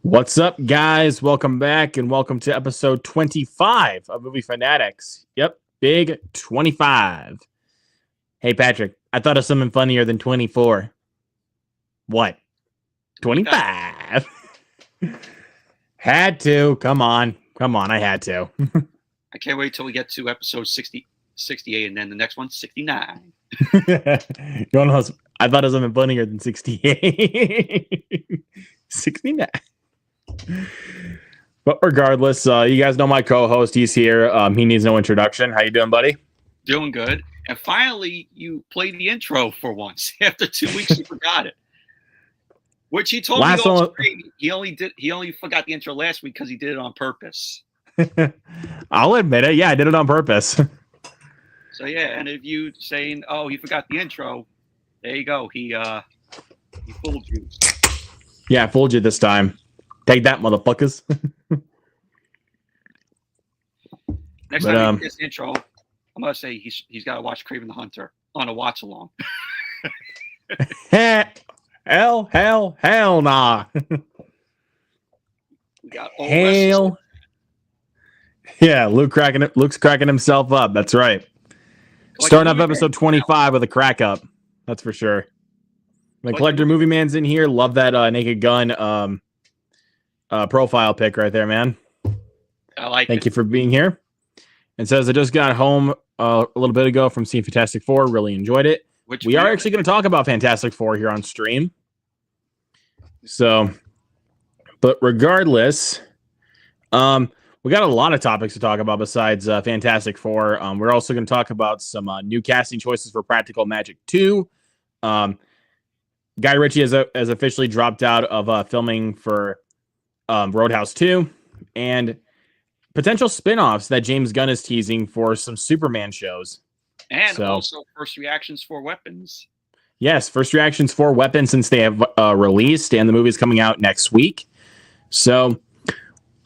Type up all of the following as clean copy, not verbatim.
What's up, guys? Welcome back and welcome to episode 25 of Movie Fanatics. Yep, big 25. Hey, Patrick, I thought of something funnier than 24. What? 25. Had to. Come on, I had to. I can't wait till we get to episode 68, and then the next one, 69. You want to know? I thought of something funnier than 68. 69. But regardless, you guys know my co-host. He's here. He needs no introduction. How you doing, buddy? Doing good. And finally, you played the intro for once. After 2 weeks, you forgot it. Which he told me he only forgot the intro last week because he did it on purpose. I'll admit it. Yeah, I did it on purpose. So yeah, and if you saying, "Oh, he forgot the intro," there you go. He fooled you. Yeah, I fooled you this time. Take that, motherfuckers. Next time he gets the intro, I'm gonna say he's got to watch Kraven the Hunter on a watch along. Hell nah. We got hell. Yeah, Luke's cracking himself up. That's right. Starting up episode 25 with a crack up. That's for sure. My Collector Movie Man's in here. Love that Naked Gun profile pic right there, man. I like it. Thank you for being here. And says I just got home a little bit ago from seeing Fantastic Four. Really enjoyed it. We are actually going to talk about Fantastic Four here on stream. So, but regardless, we got a lot of topics to talk about besides Fantastic Four. We're also going to talk about some new casting choices for Practical Magic 2. Guy Ritchie has officially dropped out of filming for Roadhouse 2. And potential spin-offs that James Gunn is teasing for some Superman shows. And also first reactions for Weapons. Yes, first reactions for Weapons since they have released, and the movie's coming out next week. So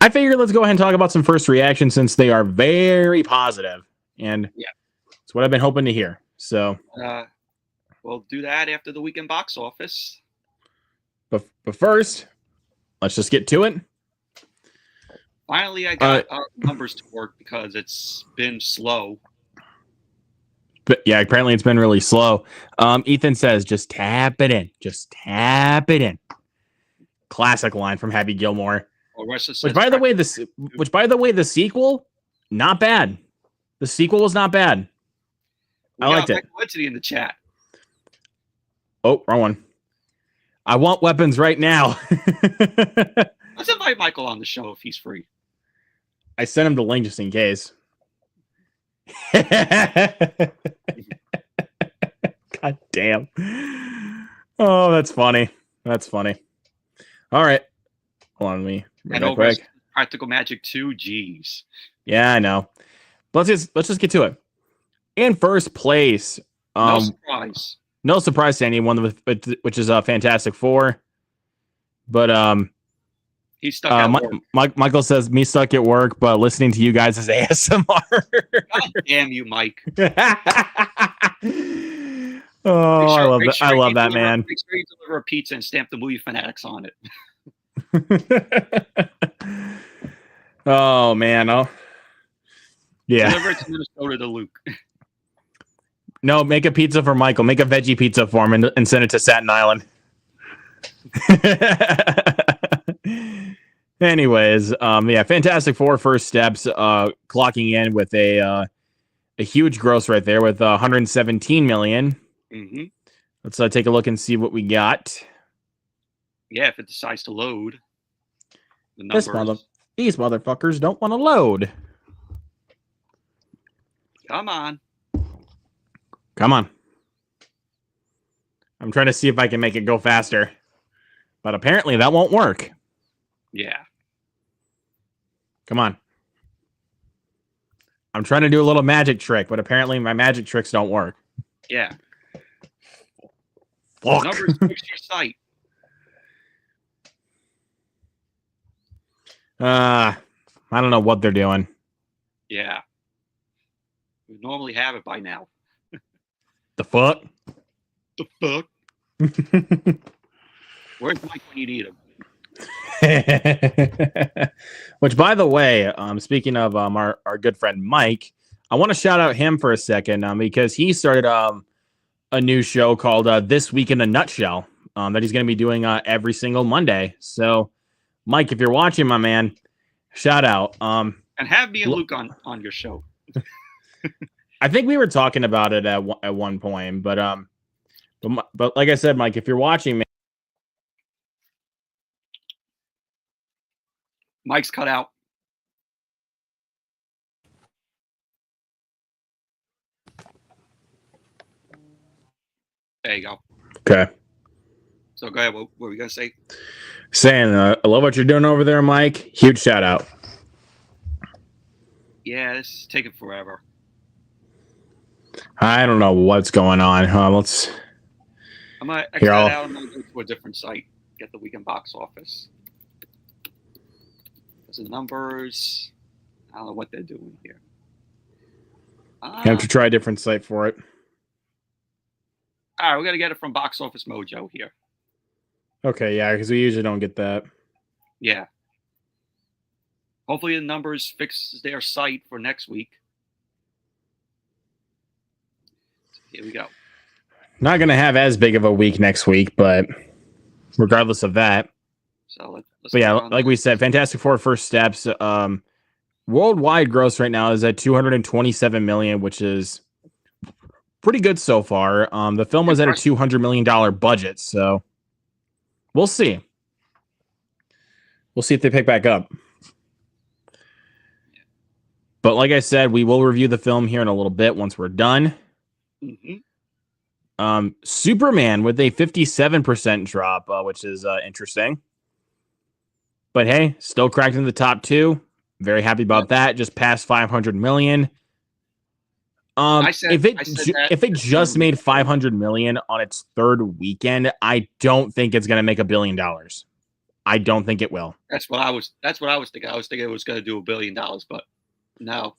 I figured let's go ahead and talk about some first reactions since they are very positive. And yeah, it's what I've been hoping to hear. So we'll do that after the weekend box office. But first, let's just get to it. Finally, I got numbers to work because it's been slow. But yeah, apparently it's been really slow. Ethan says, just tap it in. Just tap it in. Classic line from Happy Gilmore. Which, by the way, the sequel, not bad. The sequel was not bad. I liked it. In the chat. Oh, wrong one. I want Weapons right now. Let's invite Michael on the show if he's free. I sent him the link just in case. God damn. Oh, that's funny. That's funny. All right. Hold on me. And over Practical Magic 2, geez. Yeah, I know. Let's just get to it. In first place. No surprise. No surprise to anyone, which is Fantastic Four. But he's stuck at work. Michael says, me stuck at work, but listening to you guys is ASMR. God damn you, Mike. I love that. I love that, man. Make sure you deliver a pizza and stamp the Movie Fanatics on it. Oh, man. Oh, yeah. Deliver it to Minnesota to Luke. No, make a pizza for Michael. Make a veggie pizza for him and send it to Staten Island. Anyways, yeah, Fantastic Four first steps, clocking in with a huge gross right there with 117 million. Mm-hmm. Let's take a look and see what we got. Yeah, if it decides to load. The numbers. These motherfuckers don't want to load. Come on. I'm trying to see if I can make it go faster. But apparently that won't work. Yeah. Come on. I'm trying to do a little magic trick, but apparently my magic tricks don't work. Yeah. Fuck. Numbers boost your site. I don't know what they're doing. Yeah. We normally have it by now. The fuck? The fuck? Where's Mike when you need him? Which, by the way, speaking of our good friend Mike, I want to shout out him for a second because he started a new show called This Week in a Nutshell that he's going to be doing every single Monday. So, Mike, if you're watching, my man, shout out. And have me and Luke on your show. I think we were talking about it at one point, but like I said, Mike, if you're watching, man. Mike's cut out. There you go. Okay. So go ahead. What were we going to say? Saying, I love what you're doing over there, Mike. Huge shout out. Yeah, this is taking forever. I don't know what's going on. I'm going to exit that out and I'm going to go to a different site. Get the weekend box office. The numbers. I don't know what they're doing here. You have to try a different site for it. All right, we're going to get it from Box Office Mojo here. Okay, yeah, because we usually don't get that. Yeah. Hopefully the numbers fix their site for next week. Here we go. Not going to have as big of a week next week, but regardless of that. So let's but yeah, like we said, Fantastic Four First Steps. Worldwide gross right now is at $227 million, which is pretty good so far. The film was at a $200 million budget, so we'll see. We'll see if they pick back up. But like I said, we will review the film here in a little bit once we're done. Mm-hmm. Superman with a 57% drop, which is interesting. But hey, still cracked in the top 2. Very happy about that. Just past 500 million. If it just made 500 million on its third weekend, I don't think it's going to make $1 billion. I don't think it will. That's what I was thinking. I was thinking it was going to do $1 billion, but no.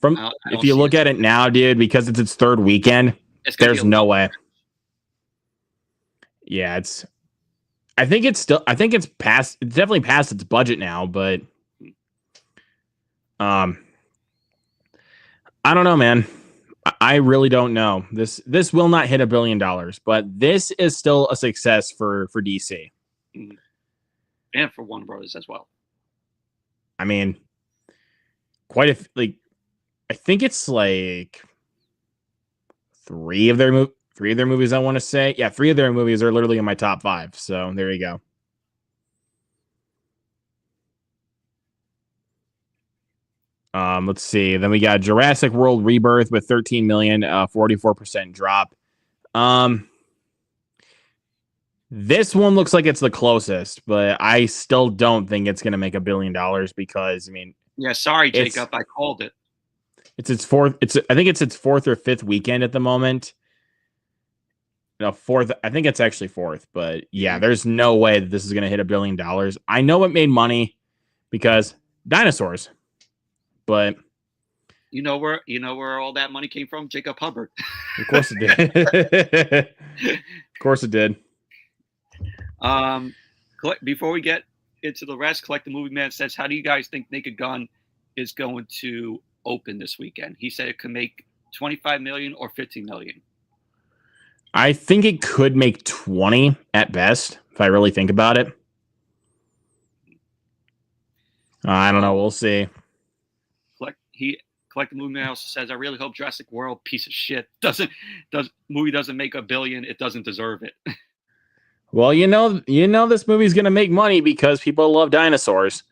If you look at it now, dude, because it's its third weekend, there's no way. Yeah, I think it's past. It's definitely past its budget now, but I don't know, man. I really don't know. This will not hit $1 billion, but this is still a success for DC and for Warner Brothers as well. I mean, I think it's like three of their movies. I want to say, yeah, 3 of their movies are literally in my top 5. So there you go. Let's see. Then we got Jurassic World Rebirth with 13 million, 44% drop. This one looks like it's the closest, but I still don't think it's going to make $1 billion because, I mean, yeah, sorry, Jacob, I called it. It's its fourth. I think it's its 4th or 5th weekend at the moment. No, 4th. I think it's actually 4th, but yeah, there's no way that this is going to hit $1 billion. I know it made money because dinosaurs, but you know where all that money came from? Jacob Hubbard. Of course it did. Of course it did. Before we get into the rest, Collect the Movie Man says, how do you guys think Naked Gun is going to open this weekend? He said it could make 25 million or 15 million. I think it could make 20 at best, if I really think about it. I don't know. We'll see. Collect the Movie Man also says, I really hope Jurassic World, piece of shit, movie doesn't make $1 billion. It doesn't deserve it. Well, you know this movie's gonna make money because people love dinosaurs.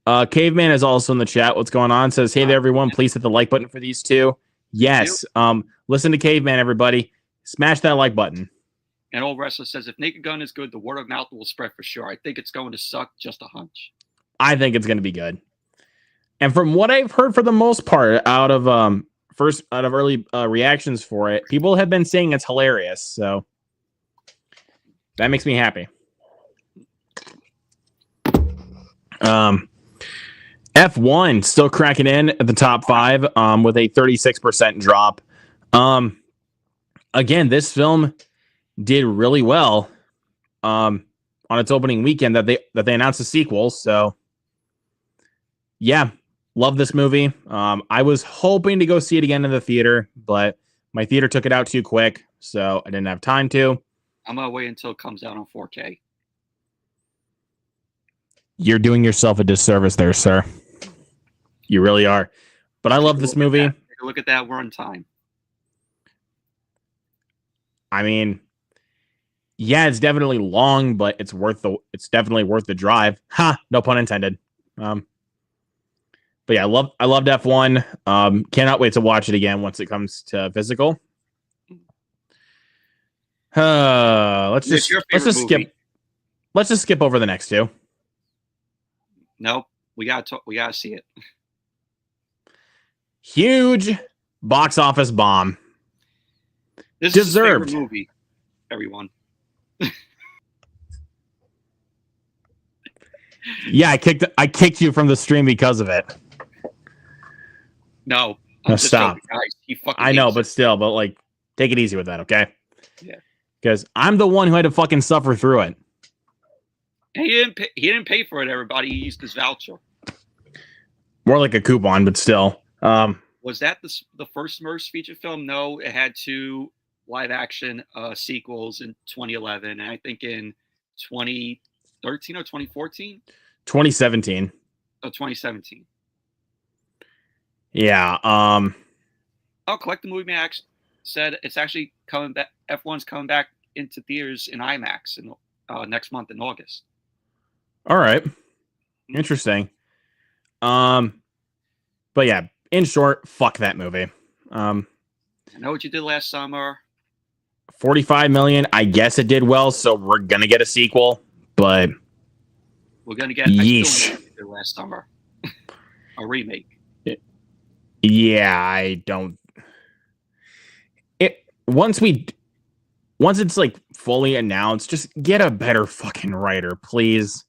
Caveman is also in the chat. What's going on? Says, hey there, everyone. Please hit the like button for these two. Yes. Listen to Caveman, everybody. Smash that like button. And Old Wrestler says, if Naked Gun is good, the word of mouth will spread for sure. I think it's going to suck. Just a hunch. I think it's going to be good. And from what I've heard, for the most part, out of early reactions for it, people have been saying it's hilarious. So that makes me happy. F1 still cracking in at the top 5 with a 36% drop. Again, this film did really well on its opening weekend that they announced a sequel. So yeah, love this movie. I was hoping to go see it again in the theater, but my theater took it out too quick, so I didn't have time to. I'm gonna wait until it comes out on 4K. You're doing yourself a disservice there, sir. You really are. But I love this movie. Take a look at that runtime. I mean, yeah, it's definitely long, but it's definitely worth the drive. Ha! No pun intended. But yeah, I loved F1. Cannot wait to watch it again once it comes to physical. Let's just skip over the next two. Nope, we gotta see it. Huge box office bomb. This deserved is his favorite movie, everyone. Yeah, I kicked you from the stream because of it. No, stop. I know, but still, like, take it easy with that, okay? Yeah. Because I'm the one who had to fucking suffer through it. And he didn't pay for it, everybody. He used his voucher. More like a coupon, but still. Was that the first Smurfs feature film? No, it had 2 live-action sequels in 2011, and I think in 2013 or 2014? 2017. Oh, 2017. Yeah. Collect the Movie Man said it's actually coming back. F1's coming back into theaters in IMAX in next month in August. All right. Interesting. But yeah, in short, fuck that movie. I know what you did last summer. 45 million. I guess it did well, so we're gonna get a sequel, but we're gonna get yeesh. Last summer. A remake. Yeah, I don't. Once it's like fully announced, just get a better fucking writer, please.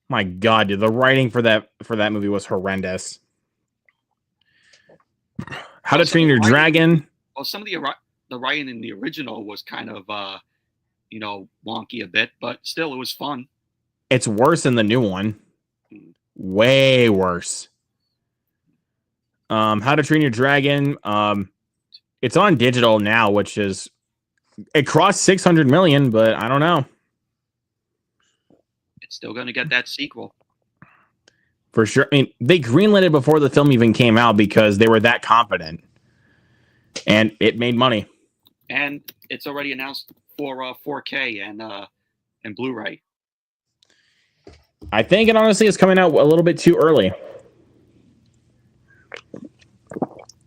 My God, dude, the writing for that movie was horrendous. How to Train Your Dragon. Well, some of the writing in the original was kind of wonky a bit, but still it was fun. It's worse than the new one. Way worse. How to Train Your Dragon. It's on digital now, which is it crossed 600 million, but I don't know. It's still going to get that sequel. For sure. I mean, they greenlit it before the film even came out because they were that confident. And it made money. And it's already announced for 4K and Blu-ray. I think it honestly is coming out a little bit too early.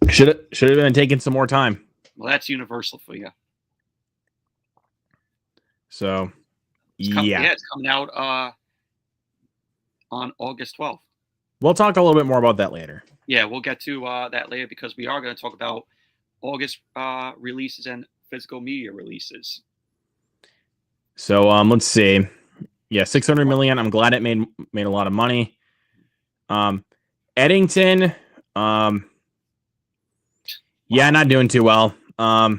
Should have been taking some more time. Well, that's Universal for you. So, it's coming out on August 12th. We'll talk a little bit more about that later. Yeah, we'll get to that later because we are going to talk about August releases and physical media releases. So, let's see. Yeah, 600 million. I'm glad it made a lot of money. Eddington, yeah, not doing too well. I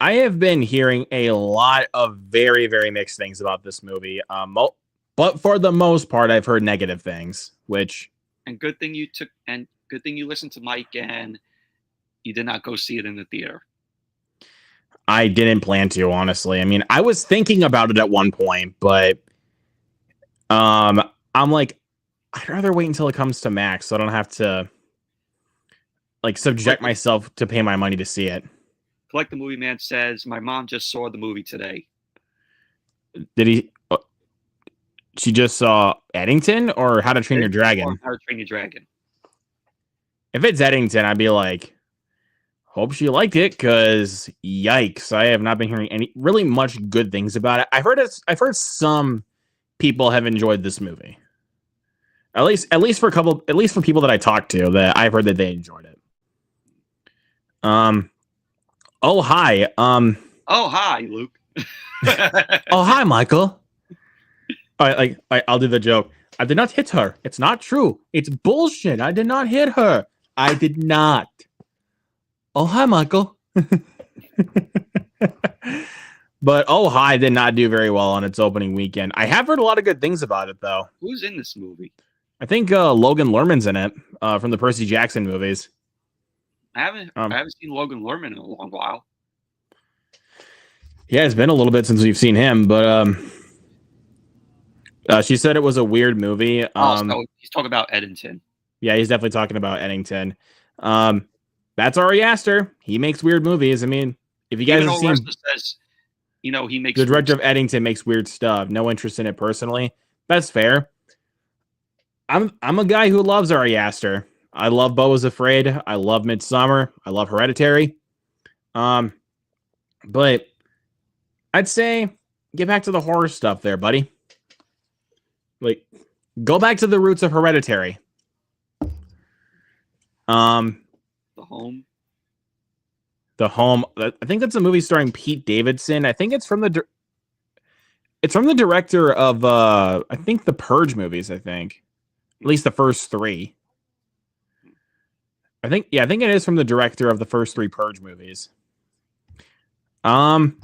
have been hearing a lot of very, very mixed things about this movie. But for the most part, I've heard negative things. Good thing you listened to Mike and you did not go see it in the theater. I didn't plan to, honestly. I mean, I was thinking about it at one point, but I'm like, I'd rather wait until it comes to Max so I don't have to subject myself to pay my money to see it. Collect the Movie Man says, my mom just saw the movie today. Did he? She just saw Eddington or How to Train Your Dragon? How to Train Your Dragon. If it's Eddington, I'd be like, hope she liked it, because yikes, I have not been hearing really much good things about it. I've heard some people have enjoyed this movie. At least for people that I talked to, that I've heard that they enjoyed it. Oh hi. Oh hi, Luke. Oh hi, Michael. I'll do the joke. I did not hit her. It's not true. It's bullshit. I did not hit her. I did not. Oh hi, Michael. But Oh Hi did not do very well on its opening weekend. I have heard a lot of good things about it, though. Who's in this movie? I think Logan Lerman's in it from the Percy Jackson movies. I haven't seen Logan Lerman in a long while. Yeah, it's been a little bit since we've seen him, but she said it was a weird movie. So he's talking about Eddington. Yeah, he's definitely talking about Eddington. That's Ari Aster. He makes weird movies. I mean, if you guys have seen, says, he makes the director of Eddington makes weird stuff. No interest in it personally. That's fair. I'm a guy who loves Ari Aster. I love Beau is Afraid. I love Midsommar. I love Hereditary. But I'd say get back to the horror stuff there, buddy. Like, go back to the roots of Hereditary. The Home. The Home. I think that's a movie starring Pete Davidson. I think it's from the director of I think the Purge movies. I think at least the first three. I think it is from the director of the first three Purge movies. I'm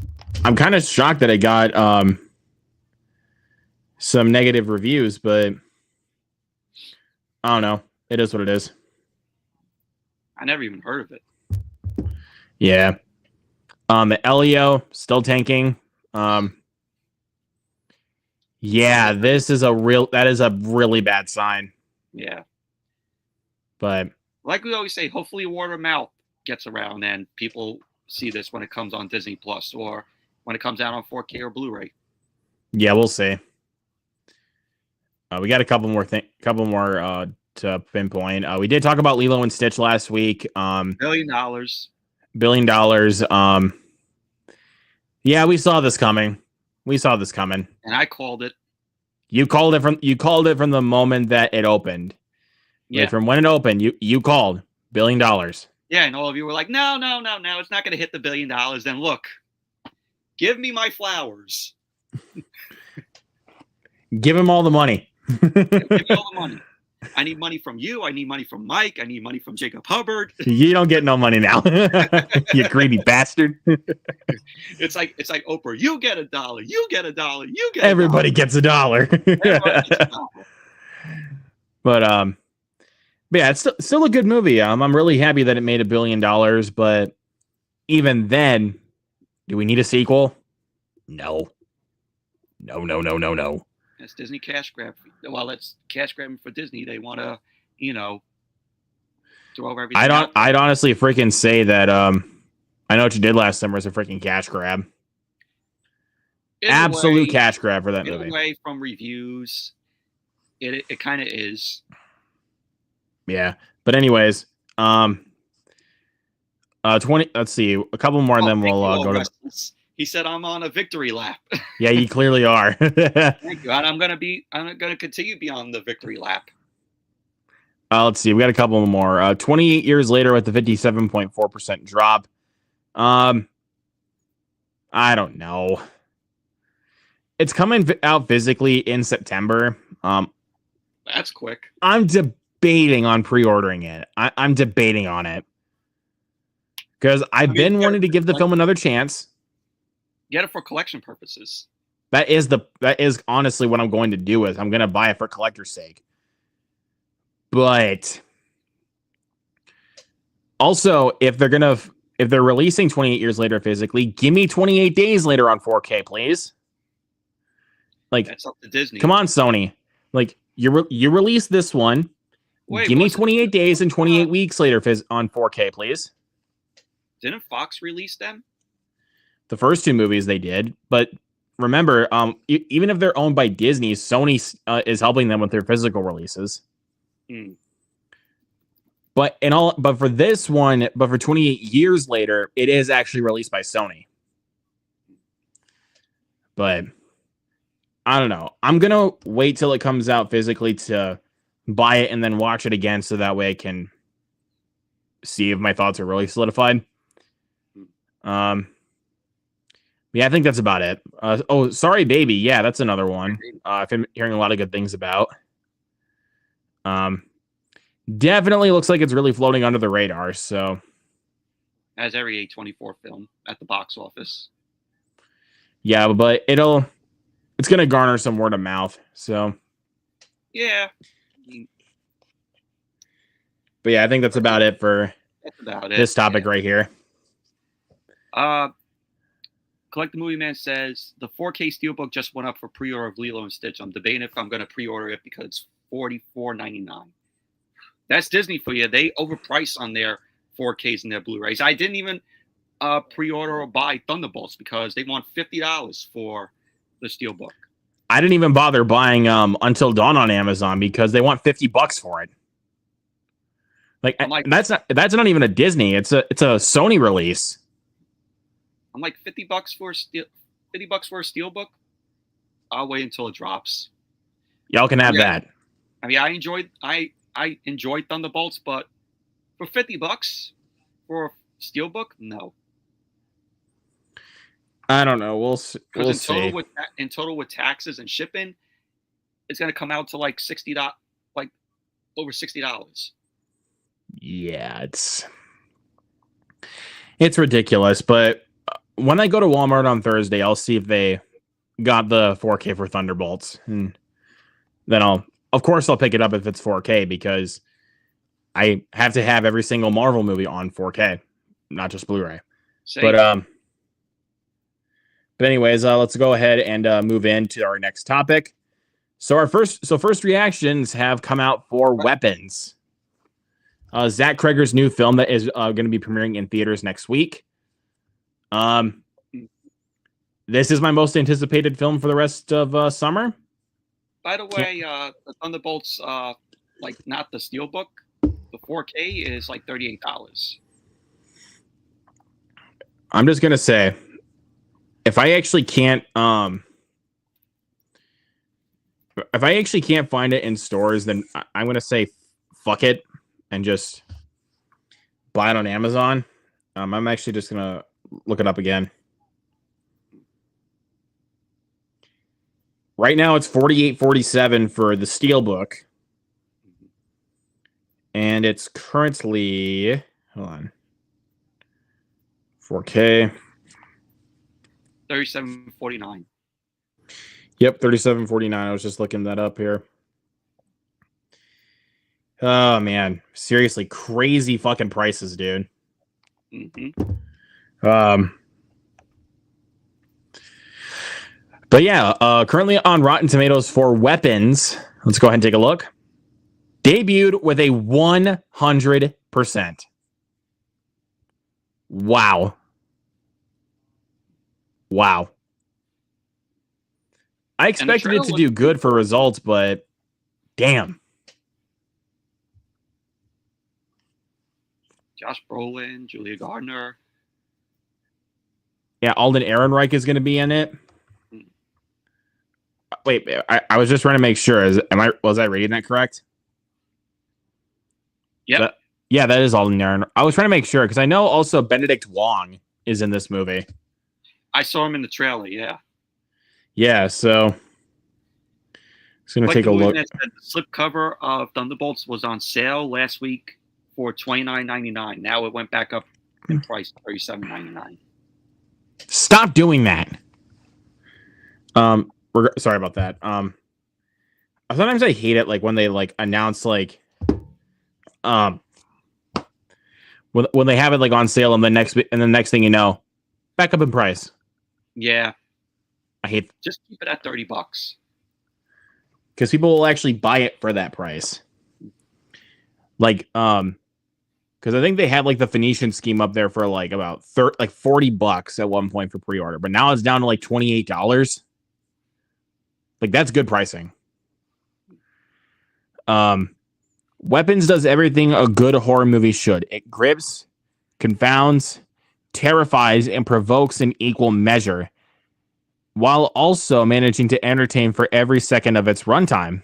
kind of shocked that it got some negative reviews, but I don't know. It is what it is. I never even heard of it. Yeah. Elio still tanking. Yeah, that is a really bad sign. Yeah. But like we always say, hopefully word of mouth gets around and people see this when it comes on Disney Plus or when it comes out on 4K or Blu-ray. Yeah, we'll see. We got a couple more to pinpoint. We did talk about Lilo and Stitch last week. $1 billion. $1 billion. Yeah, we saw this coming. And I called it. You called it from the moment that it opened. Yeah. Like from when it opened, you called $1 billion. Yeah, and all of you were like, no, it's not going to hit the $1 billion. Then look, give me my flowers. Give him all the money. Give me all the money. I need money from you. I need money from Mike. I need money from Jacob Hubbard. You don't get no money now. You greedy bastard. It's like Oprah. You get $1. You get $1. You get Everybody gets $1. Everybody gets $1. But yeah, it's still a good movie. I'm really happy that it made $1 billion. But even then, do we need a sequel? No. It's Disney cash grab. Well, it's cash grabbing for Disney. They want to, throw over everything. I'd honestly freaking say that I Know What You Did Last Summer is a freaking cash grab. Absolute cash grab for that movie. Away from reviews, it kind of is. Yeah, but anyways, 20. Let's see, a couple more, and then we'll go to. He said, "I'm on a victory lap." Yeah, you clearly are. Thank you. And I'm gonna continue to be on the victory lap. Let's see. We got a couple more. 28 years later, with the 57.4% drop. I don't know. It's coming out physically in September. That's quick. I'm debating on pre-ordering it. I'm debating on it because I've been wanting to give the film another chance. Get it for collection purposes. That is honestly what I'm going to do. Is I'm going to buy it for collector's sake. But also, if they're releasing 28 years later physically, give me 28 days later on 4K, please. Like, that's up to Disney. Come on, Sony. Like, you release this one. Wait, give me 28 days and 28 weeks later on 4K, please. Didn't Fox release them? The first two movies they did, but remember, even if they're owned by Disney, Sony is helping them with their physical releases. But for this one, for 28 years later, it is actually released by Sony. But I don't know. I'm gonna wait till it comes out physically to buy it and then watch it again, so that way I can see if my thoughts are really solidified. Yeah, I think that's about it. Sorry Baby. Yeah, that's another one. I've been hearing a lot of good things about. Definitely looks like it's really floating under the radar. So, as every A24 film at the box office. Yeah, but it's gonna garner some word of mouth. So yeah. But yeah, I think that's about it for this topic right here. Collect the Movie Man says the 4K Steelbook just went up for pre-order of Lilo and Stitch. I'm debating if I'm going to pre-order it because it's $44.99. That's Disney for you. They overprice on their 4Ks and their Blu-rays. I didn't even pre-order or buy Thunderbolts because they want $50 for the Steelbook. I didn't even bother buying Until Dawn on Amazon because they want $50 for it. Like that's not even a Disney. It's a Sony release. I'm like $50 for a Steelbook. I'll wait until it drops. Y'all can have that. I mean, I enjoyed Thunderbolts, but for $50 for a Steelbook, no. I don't know. We'll see. In total with taxes and shipping, it's going to come out to like $60, like over $60. Yeah, it's ridiculous. But when I go to Walmart on Thursday, I'll see if they got the 4K for Thunderbolts, and then I'll pick it up if it's 4K because I have to have every single Marvel movie on 4K, not just Blu-ray. But anyways, let's go ahead and move into our next topic. So first reactions have come out for Weapons. Zach Cregger's new film that is going to be premiering in theaters next week. This is my most anticipated film for the rest of summer. By the way, the Thunderbolts, like not the Steelbook, the 4K is like $38. I'm just gonna say, if I actually can't find it in stores, then I'm gonna say fuck it and just buy it on Amazon. I'm actually just gonna look it up again. Right now, it's $48.47 for the Steelbook, and it's currently 4K. $37.49. Yep, $37.49. I was just looking that up here. Oh man, seriously, crazy fucking prices, dude. But yeah, currently on Rotten Tomatoes for Weapons, let's go ahead and take a look. Debuted with a 100%. Wow. I expected it to do good for results, but damn. Josh Brolin, Julia Gardner. Yeah, Alden Ehrenreich is going to be in it. Wait, I was just trying to make sure. Was I reading that correct? Yeah. Yeah, that is Alden Ehrenreich. I was trying to make sure because I know also Benedict Wong is in this movie. I saw him in the trailer. Yeah. Yeah, so just gonna take a look. The slipcover of Thunderbolts was on sale last week for $29.99. Now it went back up in price to $37.99. Stop doing that. Sorry about that. Sometimes I hate it like when they like announce like when they have it like on sale and the next thing you know, back up in price. Yeah. I hate just keep it at $30. Because people will actually buy it for that price. Like because I think they had like the Phoenician scheme up there for like about $40 at one point for pre-order, but now it's down to like $28. Like that's good pricing. Weapons does everything a good horror movie should. It grips, confounds, terrifies, and provokes in equal measure, while also managing to entertain for every second of its runtime.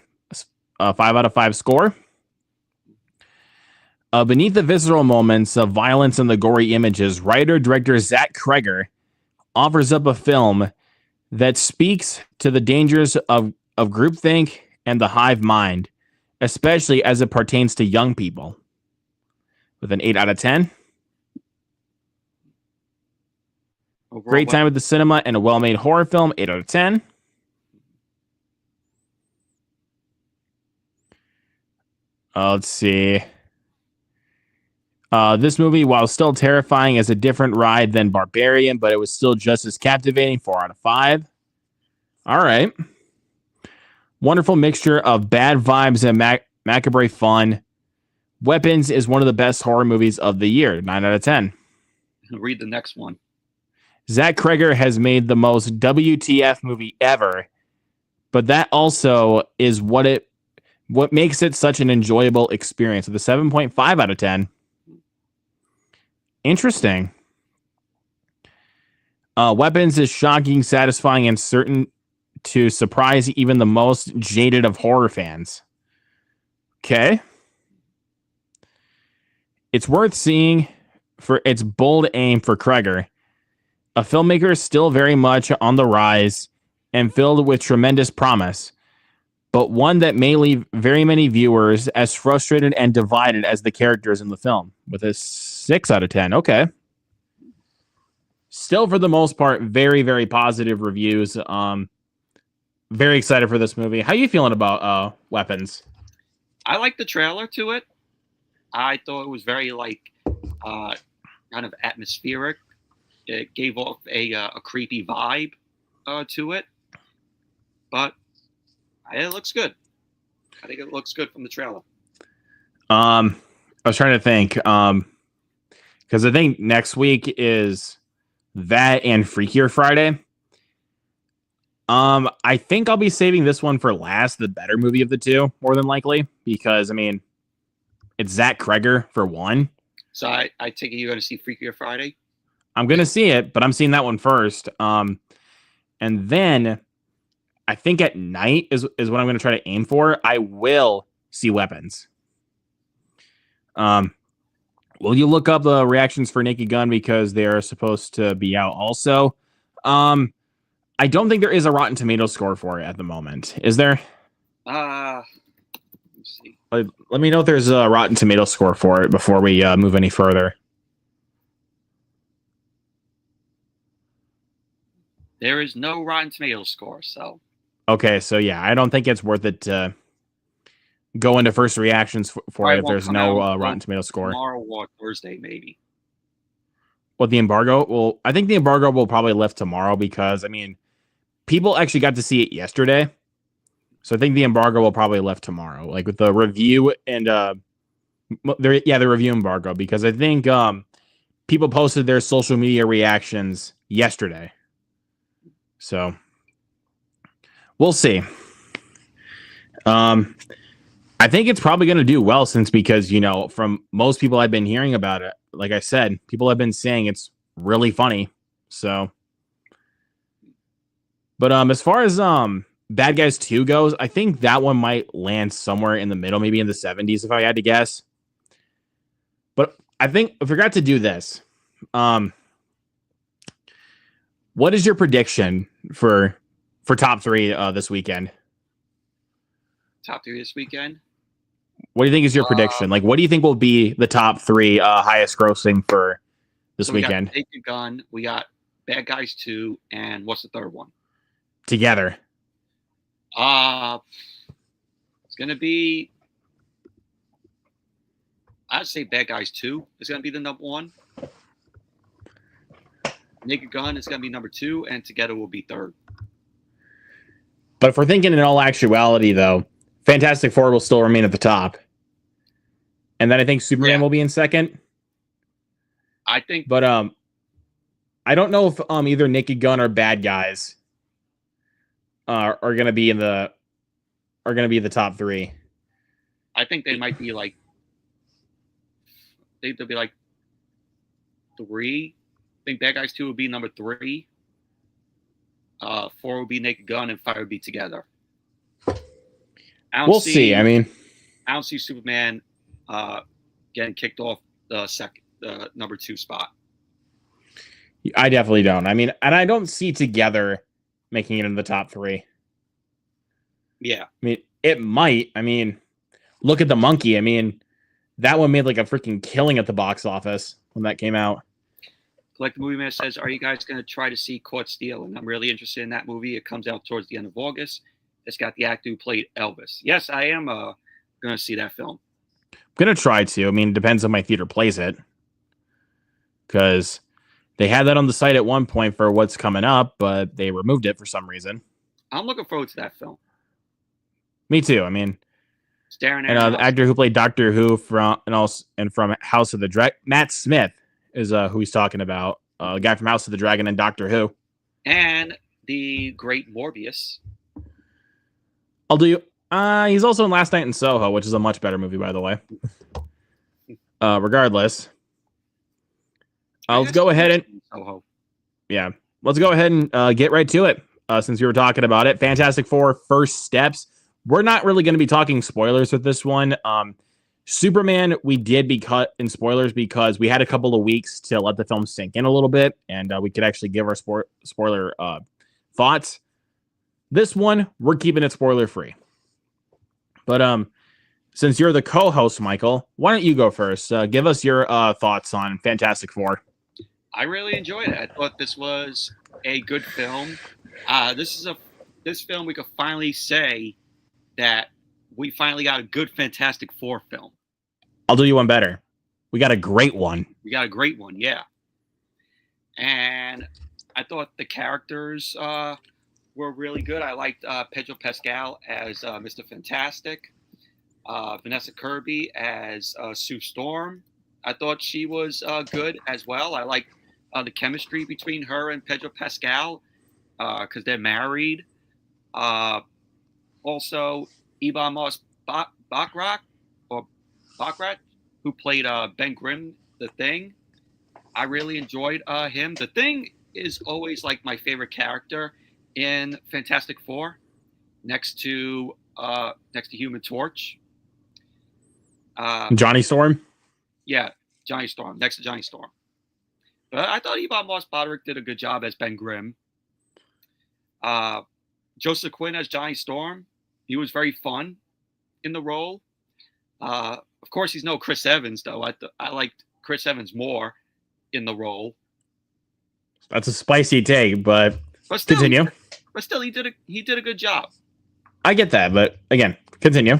A 5 out of 5 score. Beneath the visceral moments of violence and the gory images, writer-director Zach Cregger offers up a film that speaks to the dangers of groupthink and the hive mind, especially as it pertains to young people. With an 8 out of 10. Overall, Great time at the cinema and a well-made horror film, 8 out of 10. Let's see. This movie, while still terrifying, is a different ride than Barbarian, but it was still just as captivating, 4 out of 5. All right. Wonderful mixture of bad vibes and macabre fun. Weapons is one of the best horror movies of the year, 9 out of 10. Read the next one. Zach Kreger has made the most WTF movie ever, but that also is what makes it such an enjoyable experience with a 7.5 out of 10. Interesting. Weapons is shocking, satisfying, and certain to surprise even the most jaded of horror fans. Okay. It's worth seeing for its bold aim for Kreger, a filmmaker still very much on the rise and filled with tremendous promise, but one that may leave very many viewers as frustrated and divided as the characters in the film, with a 6 out of 10. Okay. Still, for the most part, very, very positive reviews. Very excited for this movie. How are you feeling about Weapons? I like the trailer to it. I thought it was very kind of atmospheric. It gave off a creepy vibe to it, but it looks good. I think it looks good from the trailer. I was trying to think, because I think next week is that and Freakier Friday. I think I'll be saving this one for last, the better movie of the two, more than likely, because I mean, it's Zach Kreger for one. So I take it you're going to see Freakier Friday. I'm going to see it, but I'm seeing that one first. And then I think at night is what I'm going to try to aim for. I will see Weapons. Will you look up the reactions for Naked Gun because they are supposed to be out also? I don't think there is a Rotten Tomatoes score for it at the moment. Is there? Let's see. Let me know if there's a Rotten Tomatoes score for it before we move any further. There is no Rotten Tomatoes score, so. Okay, so yeah, I don't think it's worth it to go into first reactions for it if there's no Rotten Tomatoes score. Tomorrow or Thursday, maybe. What, the embargo? Well, I think the embargo will probably lift tomorrow because, I mean, people actually got to see it yesterday. So I think the embargo will probably lift tomorrow, like with the review and the review embargo, because I think people posted their social media reactions yesterday. So we'll see. I think it's probably going to do well because, you know, from most people I've been hearing about it, like I said, people have been saying it's really funny. So, but as far as Bad Guys 2 goes, I think that one might land somewhere in the middle, maybe in the 70s if I had to guess. But I think I forgot to do this. What is your prediction for top three this weekend? Top three this weekend? What do you think is your prediction? Like, what do you think will be the top three highest grossing for this weekend? We got Naked Gun, we got Bad Guys 2, and what's the third one? Together. It's going to be, I'd say Bad Guys 2 is going to be the number one. Naked Gun is going to be number 2, and Together will be third. But if we're thinking in all actuality, though, Fantastic Four will still remain at the top. And then I think Superman will be in second. I think. But I don't know if either Naked Gun or Bad Guys are going to be the top three. I think they might be like. I think they'll be like 3. I think Bad Guys 2 would be number 3. 4 would be Naked Gun, and 5 would be Together. We'll see. I mean, I don't see Superman getting kicked off the number 2 spot. I definitely don't. I mean, and I don't see Together making it in the top 3. Yeah. I mean, it might. I mean, look at The Monkey. I mean, that one made like a freaking killing at the box office when that came out. Collective Movie Man says, are you guys going to try to see Caught Stealing? I'm really interested in that movie. It comes out towards the end of August. It's got the actor who played Elvis. Yes, I am going to see that film. I'm going to try to. I mean, it depends on my theater plays it. Because they had that on the site at one point for what's coming up, but they removed it for some reason. I'm looking forward to that film. Me too. I mean, the actor who played Doctor Who from House of the Dragon, Matt Smith, is who he's talking about. The guy from House of the Dragon and Doctor Who. And the great Morbius. I'll do. He's also in Last Night in Soho, which is a much better movie, by the way. Regardless, let's go ahead and let's go ahead and get right to it. Since we were talking about it, Fantastic Four: First Steps. We're not really going to be talking spoilers with this one. Superman, we did be cut in spoilers because we had a couple of weeks to let the film sink in a little bit, and we could actually give our spoiler thoughts. This one, we're keeping it spoiler free. But since you're the co-host, Michael, why don't you go first? Give us your thoughts on Fantastic Four. I really enjoyed it. I thought this was a good film. This film we could finally say that we finally got a good Fantastic Four film. I'll do you one better. We got a great one. Yeah. And I thought the characters were really good. I liked Pedro Pascal as Mr. Fantastic, Vanessa Kirby as Sue Storm. I thought she was good as well. I liked the chemistry between her and Pedro Pascal because they're married. Also, Ebon Moss-Bachrach, who played Ben Grimm, the Thing. I really enjoyed him. The Thing is always like my favorite character in Fantastic Four, next to Human Torch. Johnny Storm? Yeah, Johnny Storm, next to Johnny Storm. But I thought Ebon Moss-Bachrach did a good job as Ben Grimm. Joseph Quinn as Johnny Storm. He was very fun in the role. Of course, he's no Chris Evans, though. I liked Chris Evans more in the role. That's a spicy take, but still, continue. He did a good job. I get that, but again, continue.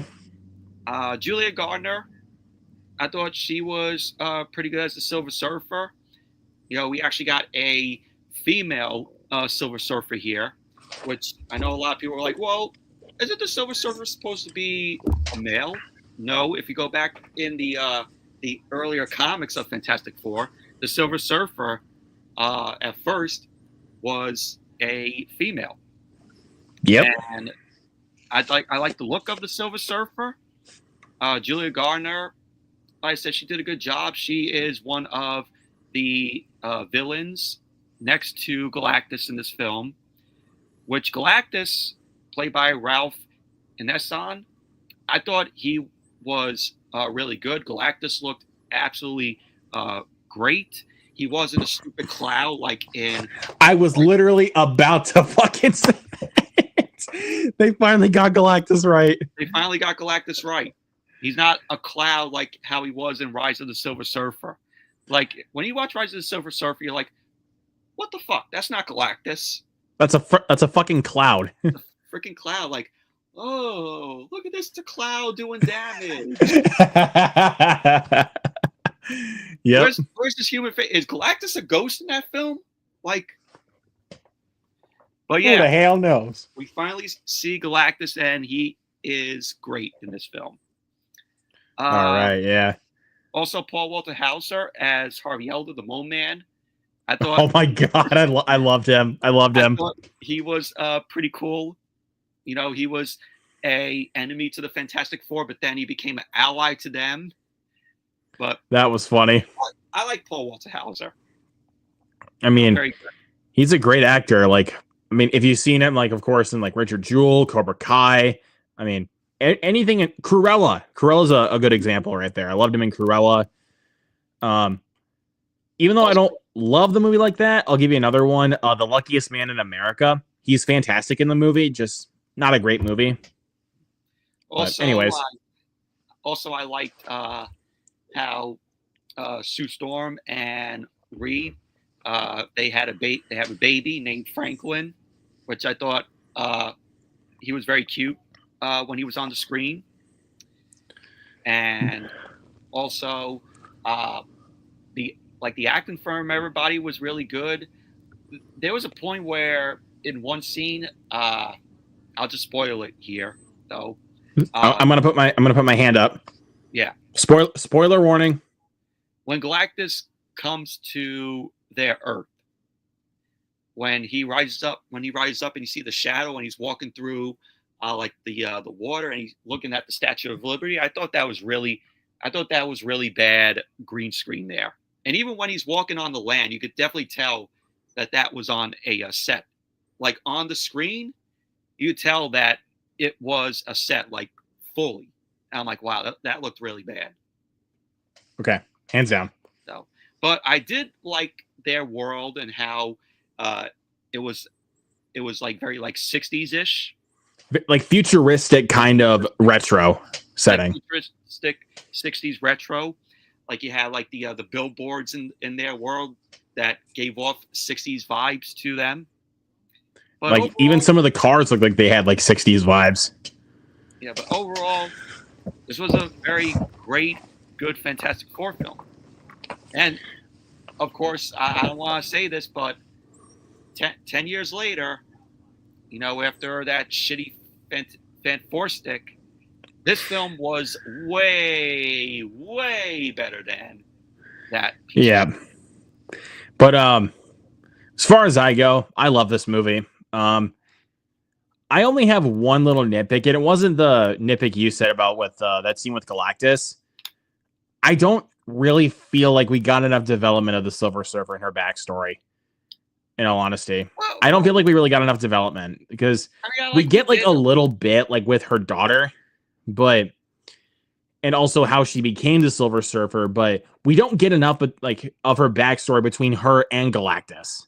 Julia Gardner, I thought she was pretty good as the Silver Surfer. You know, we actually got a female Silver Surfer here, which I know a lot of people were like, well, isn't the Silver Surfer supposed to be a male? No, if you go back in the earlier comics of Fantastic Four, the Silver Surfer at first was a female. Yep. And I like the look of the Silver Surfer. Julia Gardner, like I said, she did a good job. She is one of the villains next to Galactus in this film, which Galactus, played by Ralph Ineson, I thought he was really good. Galactus looked absolutely great. He wasn't a stupid cloud like in... I was literally about to fucking say it. They finally got Galactus right. He's not a cloud like how he was in Rise of the Silver Surfer. Like, when you watch Rise of the Silver Surfer, you're like, what the fuck? That's not Galactus. That's a fucking cloud. It's a freaking cloud. Like, oh, look at this, the cloud doing damage. Yep. Where's this human face? Is Galactus a ghost in that film? Like, but yeah. Who the hell knows? We finally see Galactus, and he is great in this film. All right, yeah. Also, Paul Walter Hauser as Harvey Elder, the Mole Man. I thought. Oh my god, I loved him. I thought he was pretty cool. You know, he was a enemy to the Fantastic Four, but then he became an ally to them. But that was funny. I like Paul Walter Hauser. I mean, he's a great actor. Like, I mean, if you've seen him, like, of course, in like Richard Jewell, Cobra Kai. I mean, anything in Cruella. Cruella's a good example right there. I loved him in Cruella. Even though I don't love the movie like that, I'll give you another one. The Luckiest Man in America. He's fantastic in the movie, just not a great movie. Also, but anyways. I liked how Sue Storm and Reed they have a baby named Franklin, which I thought he was very cute when he was on the screen. And also the acting from everybody was really good. There was a point where in one scene, I'll just spoil it here though. I'm gonna put my hand up. Yeah. Spoiler warning. When Galactus comes to their Earth, when he rises up and you see the shadow and he's walking through like the water and he's looking at the Statue of Liberty, I thought that was really bad green screen there. And even when he's walking on the land, you could definitely tell that was on a set. Like on the screen, you could tell that it was a set, like fully. And I'm like, wow, that looked really bad. Okay, hands down. So, but I did like their world and how it was like very like 60s ish, like futuristic kind of retro setting. Like futuristic 60s retro. Like you had like the billboards in their world that gave off 60s vibes to them. But like overall, even some of the cars looked like they had like 60s vibes. Yeah, but overall, this was a very great, good Fantastic Four film. And of course, I don't want to say this, but 10 years later, you know, after that shitty Fan Four stick, this film was way, way better than that. Yeah. But as far as I go, I love this movie. I only have one little nitpick, and it wasn't the nitpick you said about with that scene with Galactus. I don't really feel like we got enough development of the Silver Surfer and her backstory. In all honesty, I don't feel like we really got enough development because we get like a little bit like with her daughter, but and also how she became the Silver Surfer, but we don't get enough like of her backstory between her and Galactus.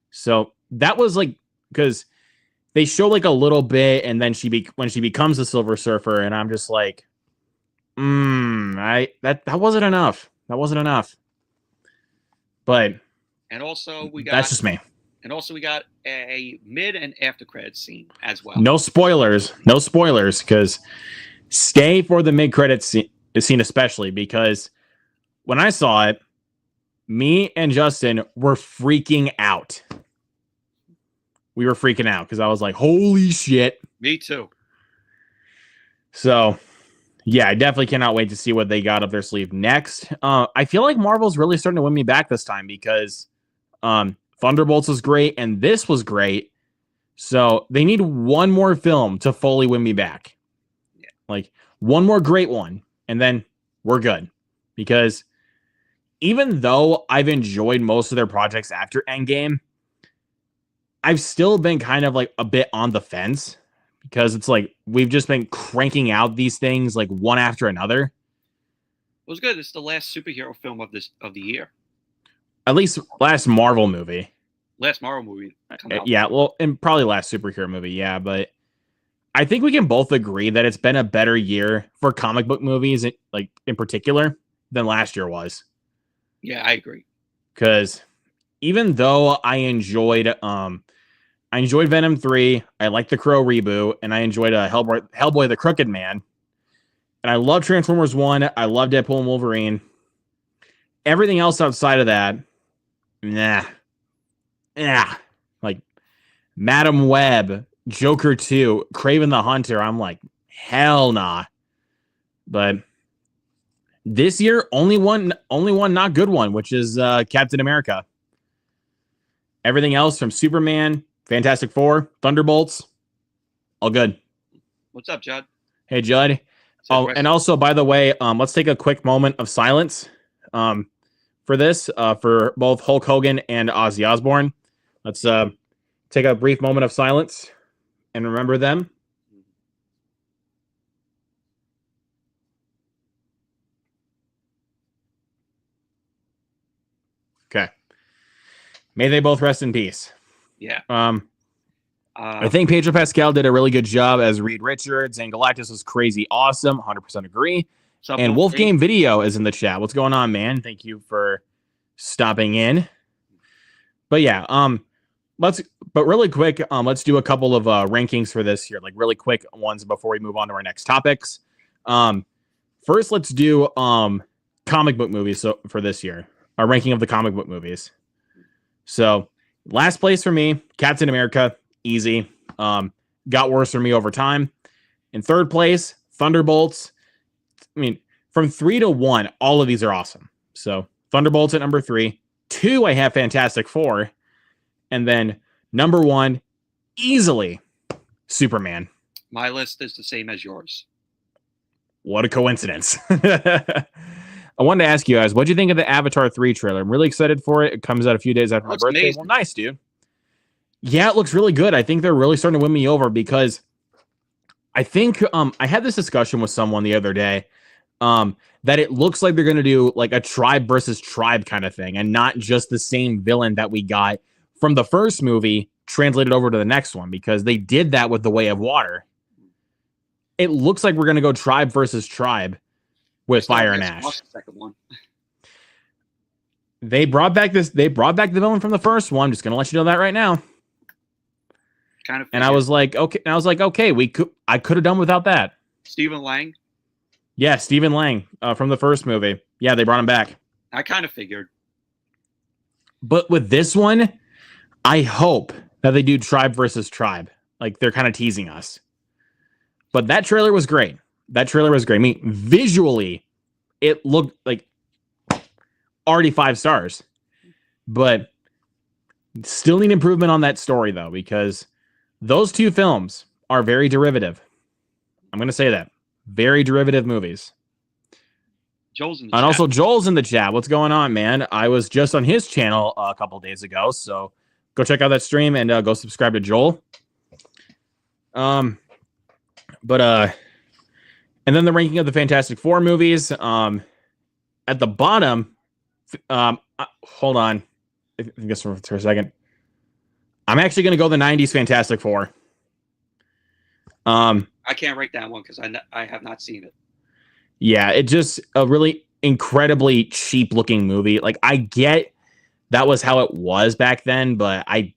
So that was like because they show like a little bit, and then when she becomes the Silver Surfer, and I'm just like, that wasn't enough. That wasn't enough. But and also that's just me. And also we got a mid and after credits scene as well. No spoilers, because stay for the mid credits scene especially because when I saw it, me and Justin were freaking out. We were freaking out because I was like, holy shit. Me too. So, yeah, I definitely cannot wait to see what they got up their sleeve next. I feel like Marvel's really starting to win me back this time because Thunderbolts was great and this was great. So they need one more film to fully win me back. Yeah. Like one more great one and then we're good. Because even though I've enjoyed most of their projects after Endgame, I've still been kind of like a bit on the fence because it's like we've just been cranking out these things like one after another. It was good. It's the last superhero film of the year. At least last Marvel movie. Last Marvel movie. Yeah, well, and probably last superhero movie, yeah. But I think we can both agree that it's been a better year for comic book movies, like in particular, than last year was. Yeah, I agree. Because even though I enjoyed Venom 3, I liked the Crow reboot, and I enjoyed Hellboy the Crooked Man, and I love Transformers 1, I love Deadpool and Wolverine. Everything else outside of that, nah. Like Madam Web, Joker 2, Kraven the Hunter, I'm like, hell nah. But this year, only one not good one, which is Captain America. Everything else from Superman, Fantastic Four, Thunderbolts, all good. What's up, Judd? Hey, Judd. Oh, and also, by the way, let's take a quick moment of silence for this, for both Hulk Hogan and Ozzy Osbourne. Let's take a brief moment of silence and remember them. Okay. May they both rest in peace. Yeah. I think Pedro Pascal did a really good job as Reed Richards, and Galactus was crazy awesome. 100% agree. And Wolf Game Video is in the chat. What's going on, man? Thank you for stopping in. But yeah, but really quick, let's do a couple of rankings for this here, like really quick ones before we move on to our next topics. First, let's do comic book movies for this year. Our ranking of the comic book movies. So, last place for me, Captain America, easy. Got worse for me over time. In third place, Thunderbolts. I mean, from 3 to 1, all of these are awesome. So, Thunderbolts at number 3. 2, I have Fantastic Four. And then number 1, easily, Superman. My list is the same as yours. What a coincidence. I wanted to ask you guys, what do you think of the Avatar 3 trailer? I'm really excited for it. It comes out a few days after my birthday. Amazing. Well, nice, dude. Yeah, it looks really good. I think they're really starting to win me over because I think I had this discussion with someone the other day that it looks like they're going to do like a tribe versus tribe kind of thing and not just the same villain that we got from the first movie translated over to the next one, because they did that with The Way of Water. It looks like we're going to go tribe versus tribe with Fire and Ash. The second one. They brought back the villain from the first one. I'm just going to let you know that right now. Kind of. And I was like, okay. I could have done without that. Stephen Lang. Yeah, Stephen Lang from the first movie. Yeah, they brought him back. I kind of figured. But with this one, I hope that they do tribe versus tribe. Like they're kind of teasing us. But that trailer was great. I mean, visually, it looked like already 5 stars. But still need improvement on that story, though, because those 2 films are very derivative. I'm going to say that. Very derivative movies. Joel's in the and chat. Also, Joel's in the chat. What's going on, man? I was just on his channel a couple days ago, so go check out that stream and go subscribe to Joel. And then the ranking of the Fantastic Four movies. At the bottom, hold on. I guess for a second. I'm actually going to go the 90s Fantastic Four. I can't rank that one because I have not seen it. Yeah, it's just a really incredibly cheap looking movie. Like, I get that was how it was back then, but I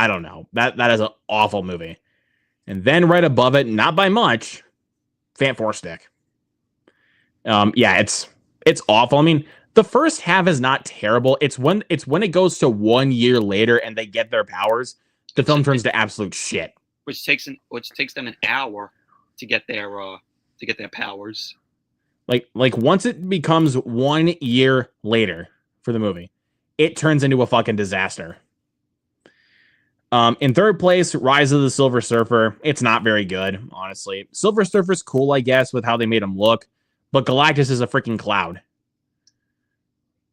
don't know. That is an awful movie. And then right above it, not by much, Fant Four Stick. Yeah, it's awful. I mean, the first half is not terrible. It's when it goes to 1 year later and they get their powers, the film turns to absolute shit. Which takes them an hour to get their powers. Like once it becomes 1 year later for the movie, it turns into a fucking disaster. In third place, Rise of the Silver Surfer. It's not very good, honestly. Silver Surfer's cool, I guess, with how they made him look, but Galactus is a freaking cloud.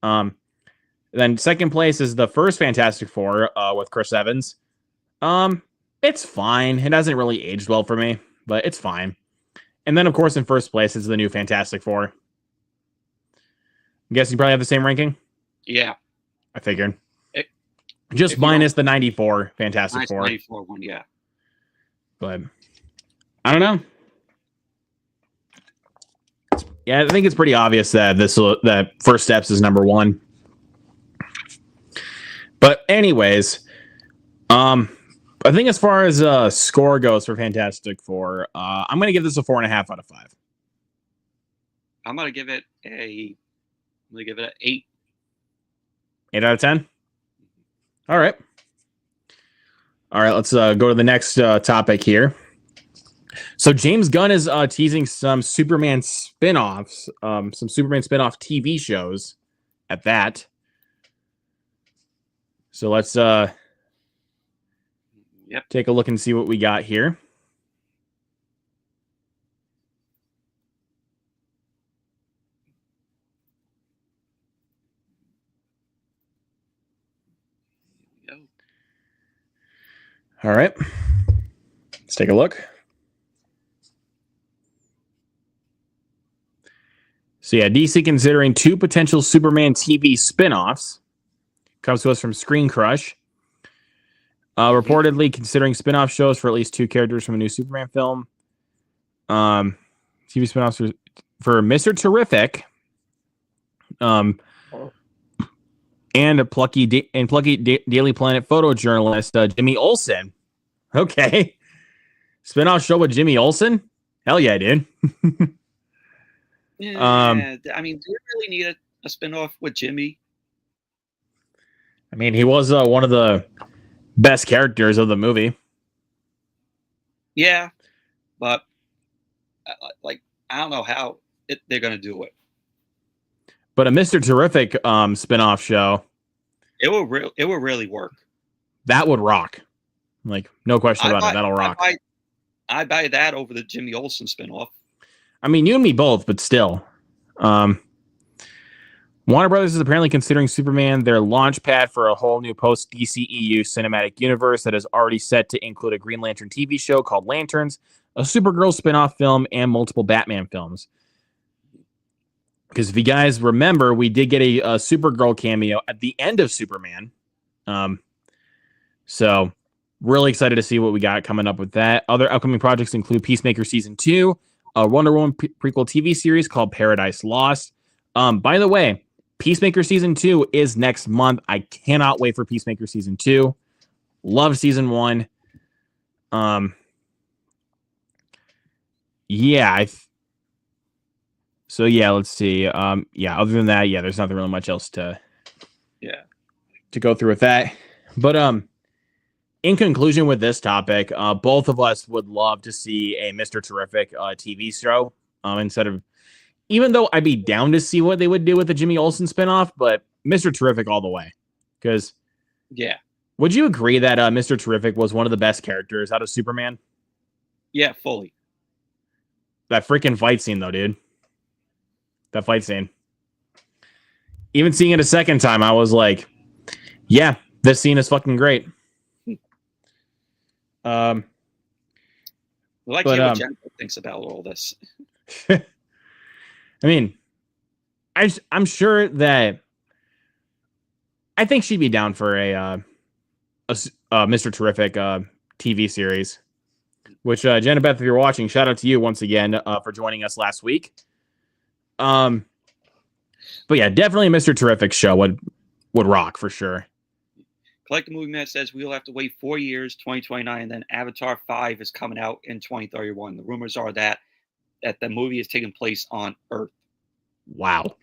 Then second place is the first Fantastic Four with Chris Evans. It's fine. It hasn't really aged well for me, but it's fine. And then, of course, in first place is the new Fantastic Four. I guess you probably have the same ranking? Yeah. I figured. Just minus the 94 Fantastic Four. 94 one, yeah. But I don't know. Yeah, I think it's pretty obvious that that First Steps is number 1. But anyways, I think as far as score goes for Fantastic Four, I'm going to give this a 4.5 out of 5. I'm going to give it an 8. 8 out of 10? All right. Let's go to the next topic here. So James Gunn is teasing some Superman spin-offs, some Superman spin-off TV shows at that. So let's take a look and see what we got here. All right. Let's take a look. So yeah, DC considering 2 potential Superman TV spin-offs. Comes to us from Screen Crush. Reportedly considering spin-off shows for at least 2 characters from a new Superman film. TV spin-offs for Mr. Terrific. and a Plucky Daily Planet photojournalist Jimmy Olsen. Okay, spinoff show with Jimmy Olsen. Hell yeah, dude. Yeah, I mean, do you really need a spinoff with Jimmy? I mean, he was one of the best characters of the movie. Yeah, but like, I don't know how they're going to do it. But a Mr. Terrific spinoff show, it will really work. That would rock. Like, no question about it. That'll rock. I buy that over the Jimmy Olsen spinoff. I mean, you and me both, but still. Warner Brothers is apparently considering Superman their launch pad for a whole new post-DCEU cinematic universe that is already set to include a Green Lantern TV show called Lanterns, a Supergirl spinoff film, and multiple Batman films. Because if you guys remember, we did get a Supergirl cameo at the end of Superman. So, really excited to see what we got coming up with that. Other upcoming projects include Peacemaker Season 2, a Wonder Woman prequel TV series called Paradise Lost. By the way, Peacemaker Season 2 is next month. I cannot wait for Peacemaker Season 2. Love Season 1. Yeah, so yeah, let's see. Yeah, other than that, yeah, there's nothing really much else to go through with that. But in conclusion with this topic, both of us would love to see a Mr. Terrific TV show instead of, even though I'd be down to see what they would do with the Jimmy Olsen spinoff, but Mr. Terrific all the way. Because, yeah. Would you agree that Mr. Terrific was one of the best characters out of Superman? Yeah, fully. That freaking fight scene, though, dude. That fight scene. Even seeing it a second time, I was like, yeah, this scene is fucking great. Well, I can't what Jennifer thinks about all this. I mean, I'm sure that I think she'd be down for a Mr. Terrific TV series. Which Jenna Beth, if you're watching, shout out to you once again for joining us last week. But yeah, definitely a Mr. Terrific show would rock for sure. Collect the Movie Man says we'll have to wait 4 years, 2029, and then Avatar 5 is coming out in 2031. The rumors are that the movie is taking place on Earth. Wow.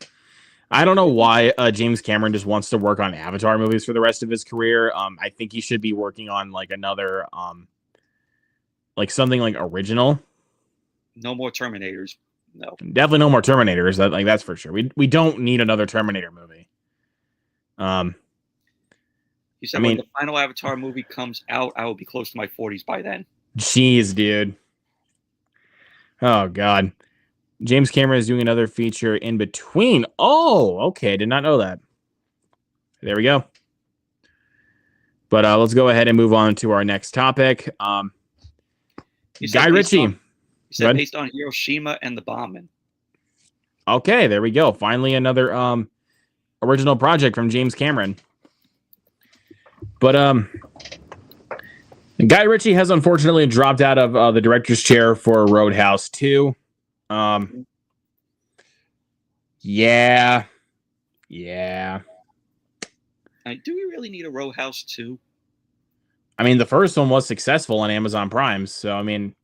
I don't know why James Cameron just wants to work on Avatar movies for the rest of his career. I think he should be working on like another, like something like original. No more Terminators. No. Definitely no more Terminators. That's for sure. We don't need another Terminator movie. You said when the final Avatar movie comes out, I will be close to my 40s by then. Jeez, dude. Oh, God. James Cameron is doing another feature in between. Oh, okay. Did not know that. There we go. But let's go ahead and move on to our next topic. Guy Ritchie. He said based on Hiroshima and the bombing. Okay, there we go. Finally, another original project from James Cameron. But Guy Ritchie has unfortunately dropped out of the director's chair for Roadhouse 2. Yeah. Do we really need a Roadhouse 2? I mean, the first one was successful on Amazon Prime, so I mean,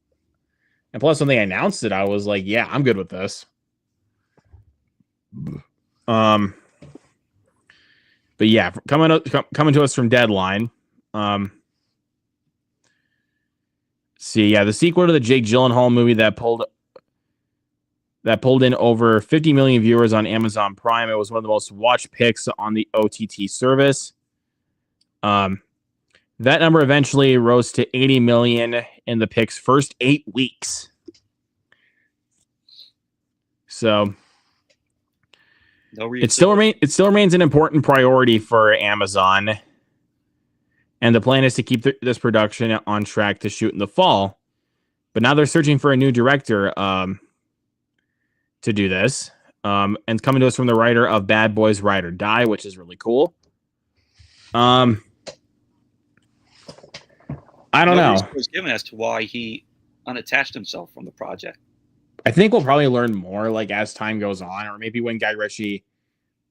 and plus when they announced it, I was like, yeah, I'm good with this. But yeah, coming to us from Deadline. See, yeah, the sequel to the Jake Gyllenhaal movie that pulled in over 50 million viewers on Amazon Prime. It was one of the most watched picks on the OTT service. That number eventually rose to 80 million in the pick's first 8 weeks. So it still remains an important priority for Amazon. And the plan is to keep this production on track to shoot in the fall. But now they're searching for a new director to do this. And it's coming to us from the writer of Bad Boys Ride or Die, which is really cool. I don't know. Reason was given as to why he unattached himself from the project. I think we'll probably learn more like as time goes on, or maybe when Guy Ritchie